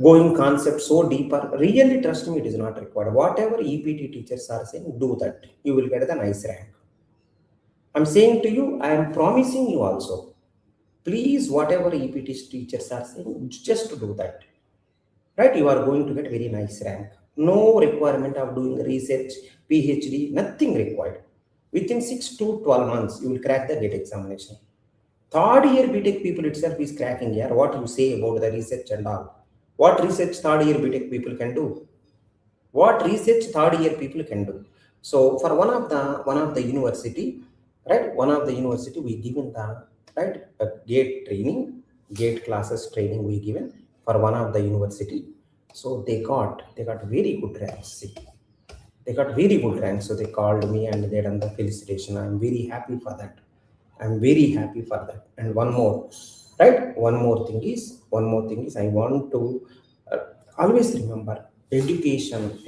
Going concept so deeper, really trust me, it is not required. Whatever EPT teachers are saying, do that. You will get the nice rank. I'm saying to you, I am promising you also. Please, whatever EPT teachers are saying, just do that. Right? You are going to get very nice rank. No requirement of doing research, PhD, nothing required. Within 6 to 12 months, you will crack the GATE examination. Third year BTech people itself is cracking here. What you say about the research and all? What research third year BTech people can do? What research third year people can do? So for one of the university, right? One of the university we given the right GATE training, GATE classes training we given for one of the university. So they got very good ranks. See, they got very good ranks. So they called me and they done the felicitation. I'm very happy for that. I'm very happy for that. And one more, right? One more thing is I want to always remember education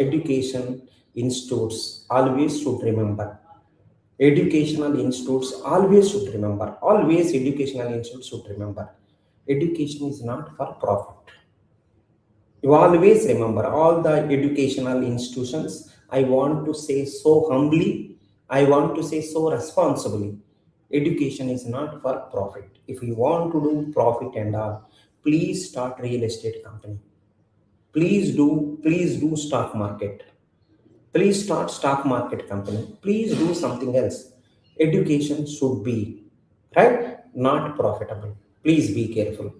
institutes always should remember. Educational institutes always should remember. Always educational institutes should remember. Education is not for profit. You always remember all the educational institutions. I want to say so humbly, I want to say so responsibly. Education is not for profit. If you want to do profit and all, please start real estate company. Please do stock market. Please start stock market company. Please do something else. Education should be right, not profitable. Please be careful.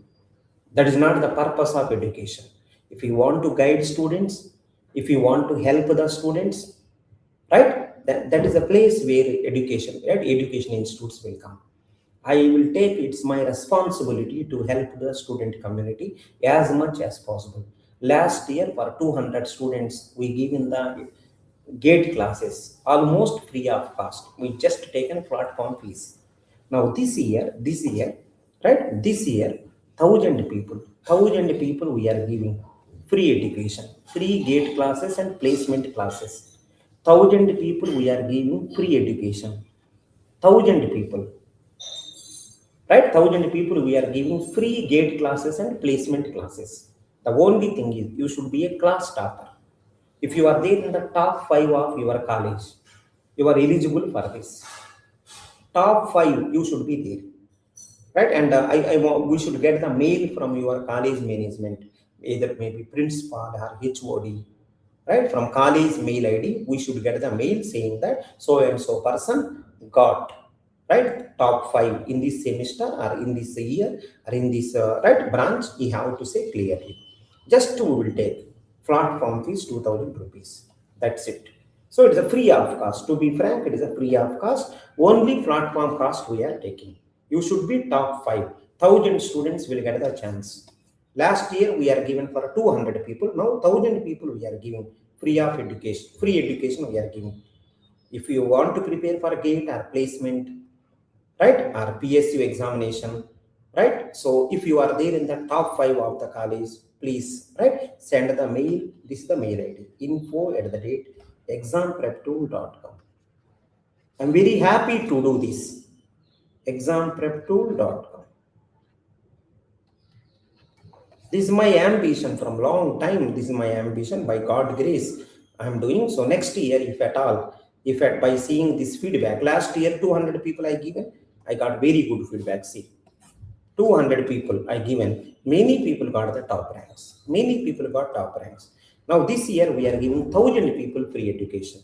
That is not the purpose of education. If you want to guide students, if you want to help the students, right, that is a place where education, right, education institutes will come. I will take, it's my responsibility to help the student community as much as possible. Last year for 200 students we give in the gate classes almost free of cost. We just taken platform fees. Now this year, right, this year, 1,000 people we are giving free education, free gate classes and placement classes. 1,000 people we are giving free education. 1,000 people, right? 1,000 people we are giving free gate classes and placement classes. The only thing is you should be a class topper. If you are there in the top 5 of your college, you are eligible for this. Top 5 you should be there, right? And we should get the mail from your college management, either maybe principal or HOD, right? From college mail ID we should get the mail saying that so and so person got, right, top 5 in this semester or in this year or in this right branch. He have to say clearly. Just we will take platform fees 2,000 rupees. That's it. So it is a free of cost. To be frank, it is a free of cost. Only platform cost we are taking. You should be top 5. 1,000 students will get the chance. Last year we are given for 200 people. Now 1,000 people we are giving free of education. Free education we are giving. If you want to prepare for GATE or placement, right, or PSU examination, right? So if you are there in the top 5 of the college, please, right, send the mail. This is the mail ID, info@exampreptool.com. I'm very happy to do this. Exampreptool.com. This is my ambition from long time. This is my ambition. By God grace I am doing. So next year, if at all, if at by seeing this feedback, last year 200 people I given, I got very good feedback. See, 200 people I given, many people got the top ranks. Many people got top ranks. Now this year we are giving 1,000 people free education.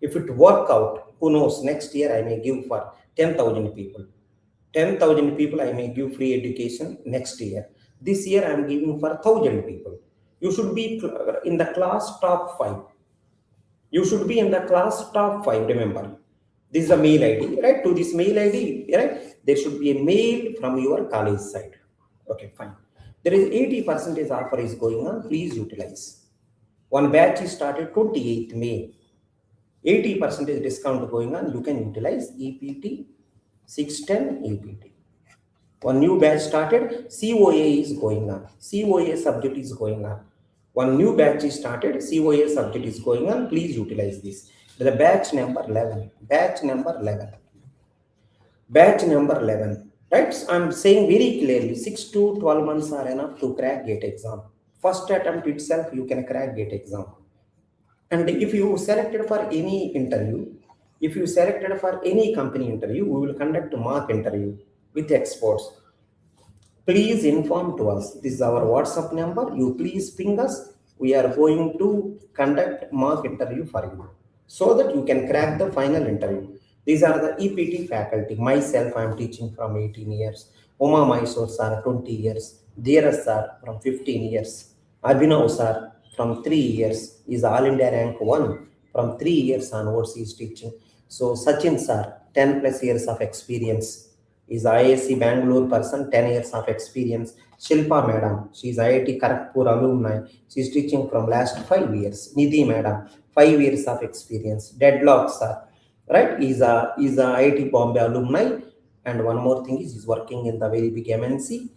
If it work out, who knows, next year I may give for 10,000 people. 10,000 people I may give free education next year. This year I am giving for 1,000 people. You should be in the class top 5. You should be in the class top 5. Remember, this is a mail ID, right? To this mail ID, right, there should be a mail from your college side. Okay, fine. There is 80% offer is going on. Please utilize. One batch is started 28th May. 80% discount going on. You can utilize EPT 610 EPT. One new batch started, COA is going on. COA subject is going on. One new batch is started, COA subject is going on. Please utilize this. The batch number 11. Batch number 11. Batch number 11. Right? So I'm saying very clearly 6 to 12 months are enough to crack GATE exam. First attempt itself, you can crack GATE exam. And if you selected for any interview, if you selected for any company interview, we will conduct a mock interview with experts. Please inform to us. This is our WhatsApp number. You please ping us. We are going to conduct mock interview for you so that you can crack the final interview. These are the EPT faculty. Myself, I am teaching from 18 years. Uma Mysore sir, 20 years. Dheeraj sir from 15 years. Abhinav sir from 3 years is All India rank 1. From 3 years onwards he is teaching. So Sachin sir, 10 plus years of experience, is IISc Bangalore person, 10 years of experience. Shilpa madam, she is IIT Kharagpur alumni. She is teaching from last 5 years. Nidhi madam, 5 years of experience. Deadlock sir, right? Is a IIT Bombay alumni. And one more thing is he's working in the very big MNC,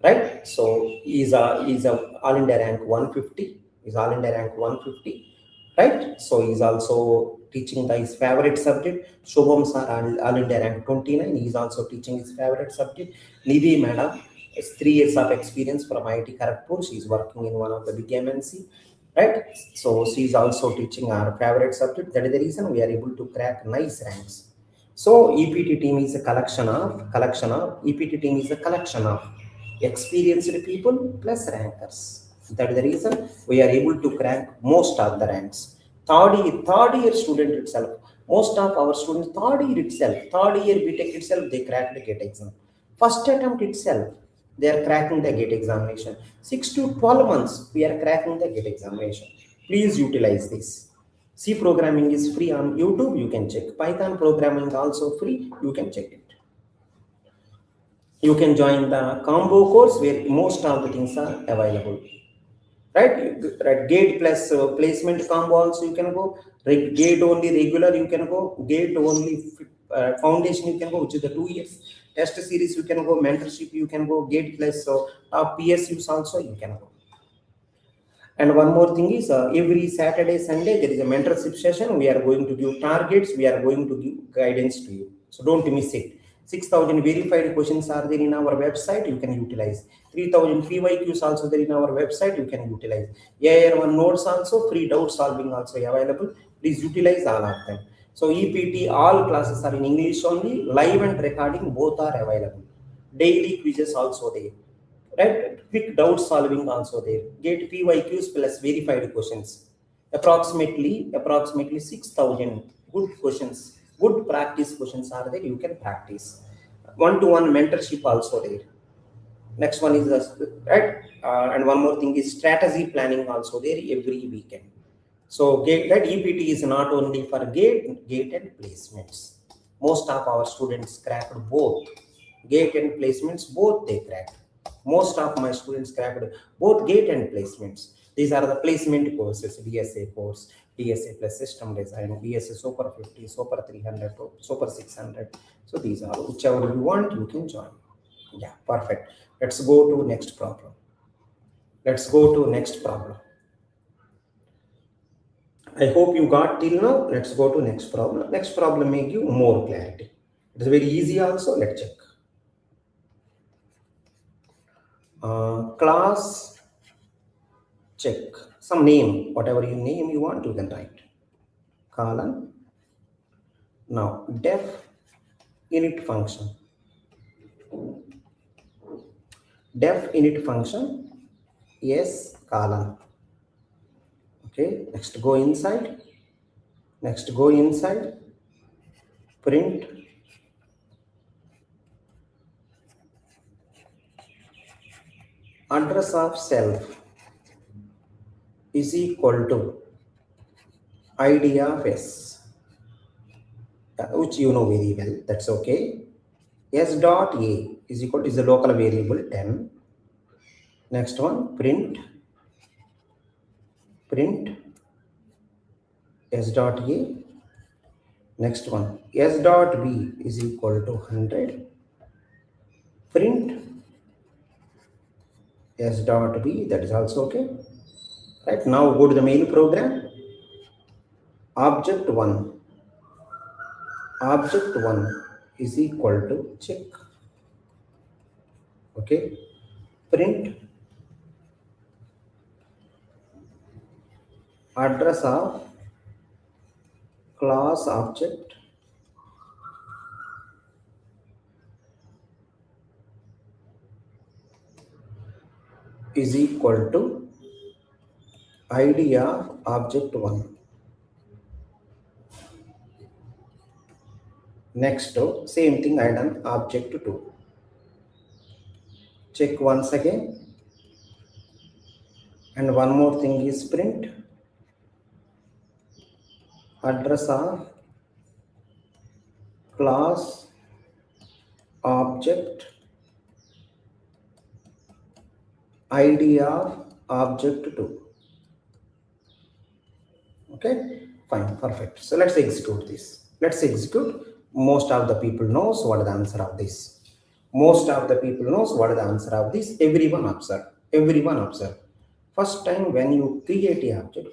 right? So he's a All India rank 150. He's All India rank 150, right? So he's also teaching his favorite subject. Shubham sir, All India rank 29. He's also teaching his favorite subject. Nidhi madam has 3 years of experience from IIT Kharagpur. She's working in one of the big MNC, right? So she's also teaching our favorite subject. That is the reason we are able to crack nice ranks. So EPT team is a collection of EPT team is a collection of experienced people plus rankers. That is the reason we are able to crack most of the ranks. Third year student itself, most of our students, third year BTech itself, they cracked the GATE exam. First attempt itself, they are cracking the GATE examination. 6 to 12 months, we are cracking the GATE examination. Please utilize this. C programming is free on YouTube, you can check. Python programming also free, you can check it. You can join the combo course where most of the things are available. Right, gate plus placement combo also you can go. Gate only regular you can go. Gate only foundation you can go, which is the 2 years. Test series you can go. Mentorship you can go. Gate plus PSUs also you can go. And one more thing is every Saturday, Sunday, there is a mentorship session. We are going to give targets. We are going to give guidance to you. So don't miss it. 6,000 verified questions are there in our website. You can utilize. 3,000 PYQs also there in our website. You can utilize. AR1 notes also, free doubt solving also available. Please utilize all of them. So EPT, all classes are in English only. Live and recording both are available. Daily quizzes also there. Right, quick doubt solving also there. Get PYQs plus verified questions. Approximately 6,000 good questions, good practice questions are there. You can practice. One-to-one mentorship also there. Next one is right, and one more thing is strategy planning also there every weekend. So that EPT is not only for gate and placements. Most of our students cracked both gate and placements. Both they cracked. Most of my students cracked both gate and placements. These are the placement courses: DSA course, DSA plus system design, DSA Super 50, Super 300, Super 600. So these are whichever you want, you can join. Yeah, perfect. Let's go to next problem. I hope you got till now. Let's go to next problem. Next problem may give more clarity. It's very easy also. Let's check. Class check. Some name, whatever name you want, you can write. Colon. Now def init function. Def init function. Yes, colon. Okay. Next go inside. Print address of self is equal to id of s, which you know very well. That's okay. S dot a is equal to is a local variable 10. Next one, print s dot a. Next one, s dot b is equal to 100. print s dot b, that is also okay. Right, now go to the main program. Object1 is equal to check. Okay, print address of class object is equal to id of object1. Next, same thing I done object2. Check once again, and one more thing is print address of class object id of object2. Okay, fine, perfect. So let's execute this. Let's execute. Most of the people knows what is the answer of this. Most of the people knows what is the answer of this. Everyone observe. Everyone observe. First time when you create a object,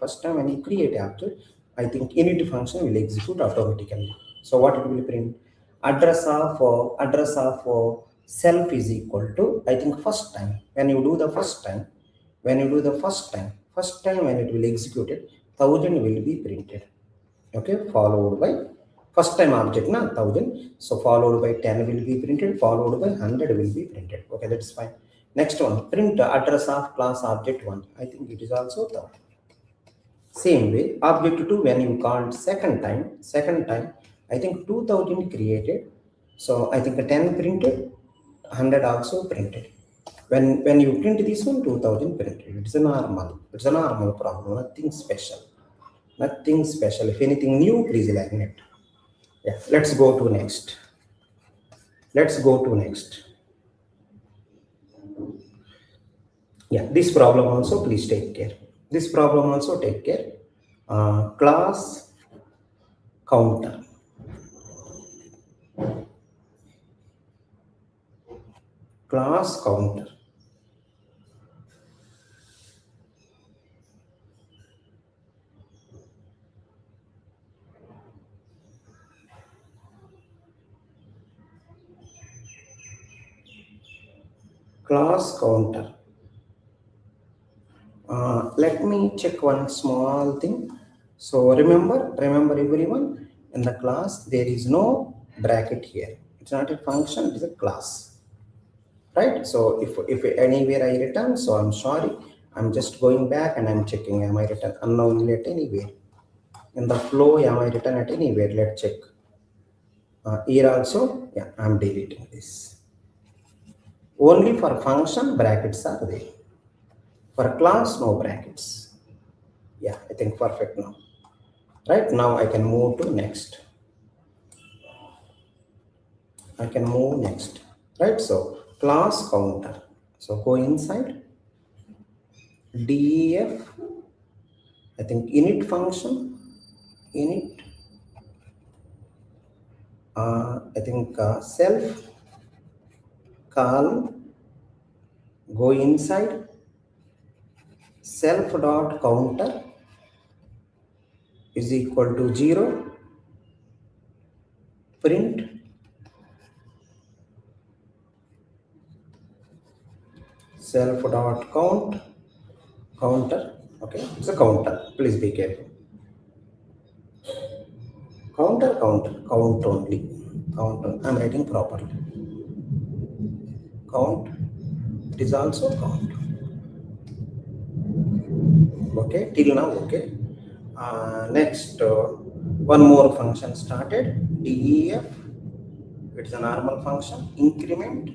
I think init function will execute automatically. So what it will print? Address of self is equal to, I think first time when you do the first time when it will execute it, 1000 will be printed. Okay, followed by first time object na 1000, so followed by 10 will be printed, followed by 100 will be printed. Okay, that's fine. Next one, print address of class object1. I think it is also the same way. Object2, when you called second time, I think 2000 created, so I think 10 printed, 100 also printed. When you print this one, 2000 printed. It's a normal problem, nothing special. If anything new, please learn it. Yeah, let's go to next. Yeah, this problem also please take care. Class counter. Class counter. Class counter. Let me check one small thing. So remember everyone, in the class there is no bracket here. It's not a function, it is a class, right? So if anywhere I return, so I'm sorry, I'm just going back and I'm checking, am I written unknowingly at anywhere in the flow, am I written at anywhere? Let's check. Here also, yeah, I'm deleting this. Only for function brackets are there. For class, no brackets. Yeah, I think perfect now. Right, now I can move to next. Right, so class counter. So go inside def, I think init function, I think self call, go inside self dot counter is equal to 0, print self dot counter. Okay, it's a counter, please be careful. Count only. I'm writing properly. Count, it is also count. Okay, till now, okay. Next, one more function started, def. It's a normal function, increment.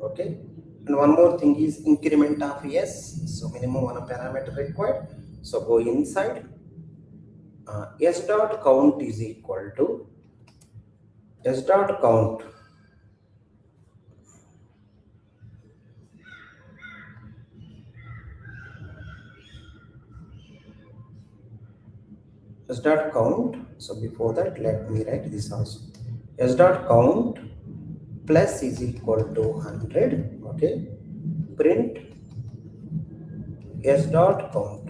Okay, and one more thing is increment of s, so minimum one parameter required. So go inside s dot count is equal to s dot count s dot count. So before that, let me write this also. s dot count plus is equal to 100. Okay, print s dot count.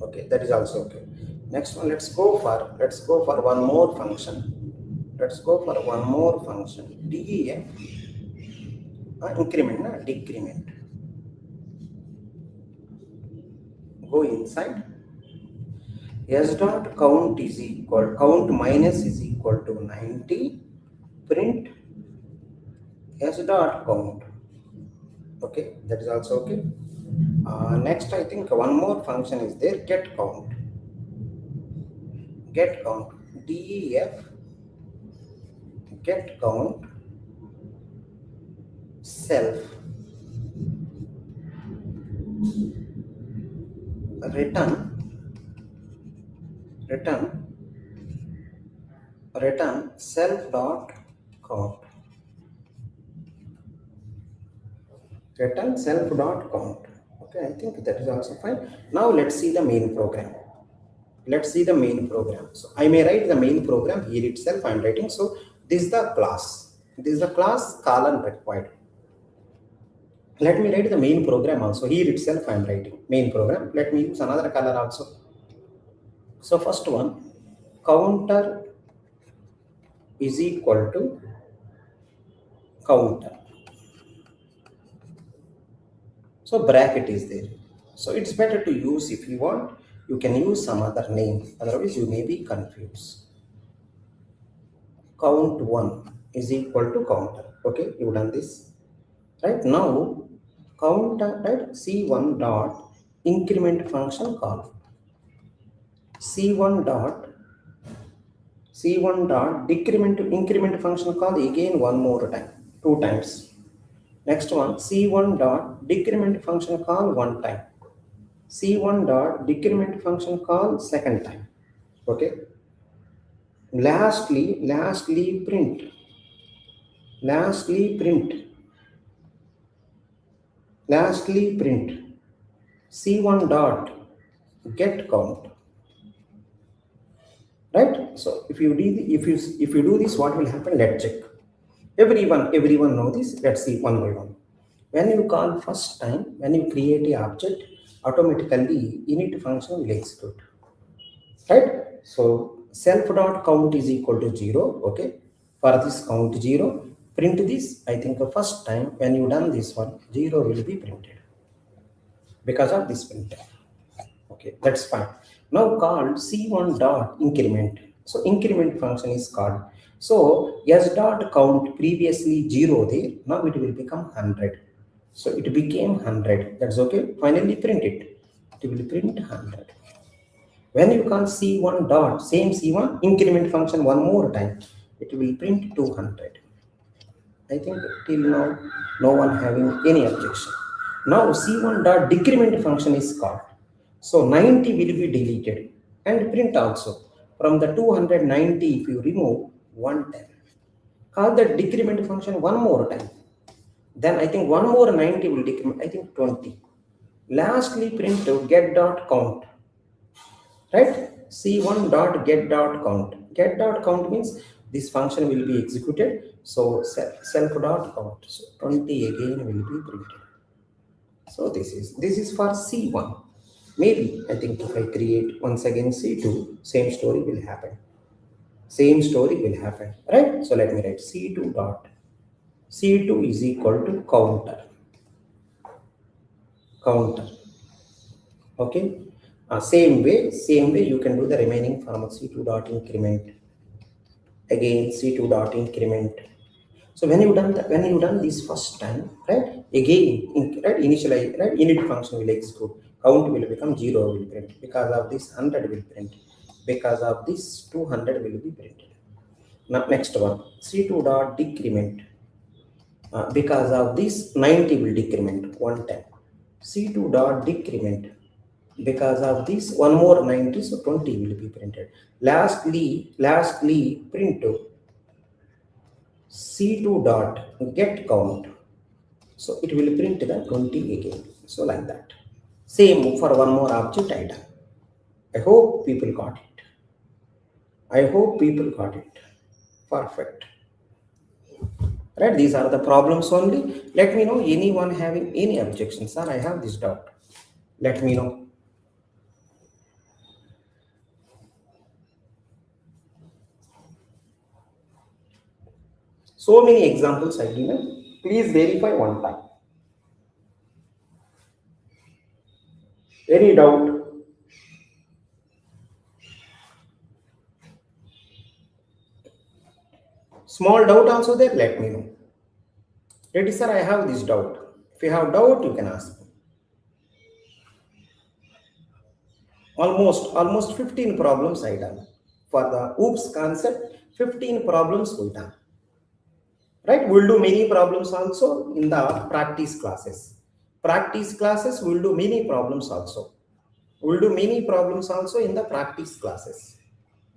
Okay, that is also okay. Next one, let's go for one more function. Let's go for one more function. def increment na decrement. Go inside. S dot count is equal, count minus is equal to 90. Print s dot count. Okay, that is also okay. Next, I think one more function is there. Get count. Get count. Def get count self return self dot count. Return self dot count. Okay, I think that is also fine. Now let's see the main program. Let's see the main program. So I may write the main program here itself. I'm writing. So this is the class. This is the class colon required. Let me write the main program also. Here itself I'm writing main program. Let me use another color also. So first one, counter is equal to counter. So bracket is there. So it's better to use, if you want, you can use some other name. Otherwise you may be confused. Count 1 is equal to counter. Okay, you done this. Right now, counter, right? C1 dot increment function call. C1 dot decrement to increment function call again one more time, 2 times. Next one, C1 dot decrement function call 1 time. C1 dot decrement function call 2nd time. Okay. Lastly print C1 dot get count. Right? So if you do this, what will happen? Let's check. Everyone know this. Let's see one by one. When you call first time, when you create a object, automatically init function will execute. Right? So self dot count is equal to 0. Okay. For this count 0, print this. I think the first time when you done this one, 0 will be printed because of this printf. Okay, that's fine. Now called C1 dot increment. So increment function is called. So s dot count previously 0 there. Now it will become 100. So it became 100. That's okay. Finally print it. It will print 100. When you call C1 dot, same C1 increment function one more time, it will print 200. I think till now no one having any objection. Now C1 dot decrement function is called. So 90 will be deleted and print also. From the 290, if you remove 110, call the decrement function one more time. Then I think one more 90 will decrement, I think 20. Lastly print to get dot count. Right? C1 dot get dot count. Get dot count means this function will be executed. So self dot count. So 20 again will be printed. So this is for C1. Maybe I think if I create once again C2, same story will happen. Right? So let me write C2 dot. C2 is equal to counter. Okay. Same way you can do the remaining form of C2 dot increment. Again C2 dot increment. So when you done this first time, right? Again, right? Initialize, right? Init function will execute. Count will become 0 will print. Because of this 100 will print. Because of this 200 will be printed. Now next one, C2 dot decrement. Because of this 90 will decrement 1 time. C2 dot decrement. Because of this one more 90, so 20 will be printed. Lastly print to C2 dot get count. So it will print the 20 again. So like that. Same for one more object I done. I hope people got it. Perfect. Right, these are the problems only. Let me know anyone having any objections. Sir, I have this doubt. Let me know. So many examples I given. Please verify one time. Any doubt? Small doubt also there, let me know. Ready, sir, I have this doubt. If you have doubt, you can ask me. Almost 15 problems I done. For the OOPS concept, 15 problems we done. Right, we'll do many problems also in the practice classes. Practice classes, we'll do many problems also. We'll do many problems also in the practice classes.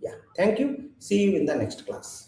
Yeah, thank you. See you in the next class.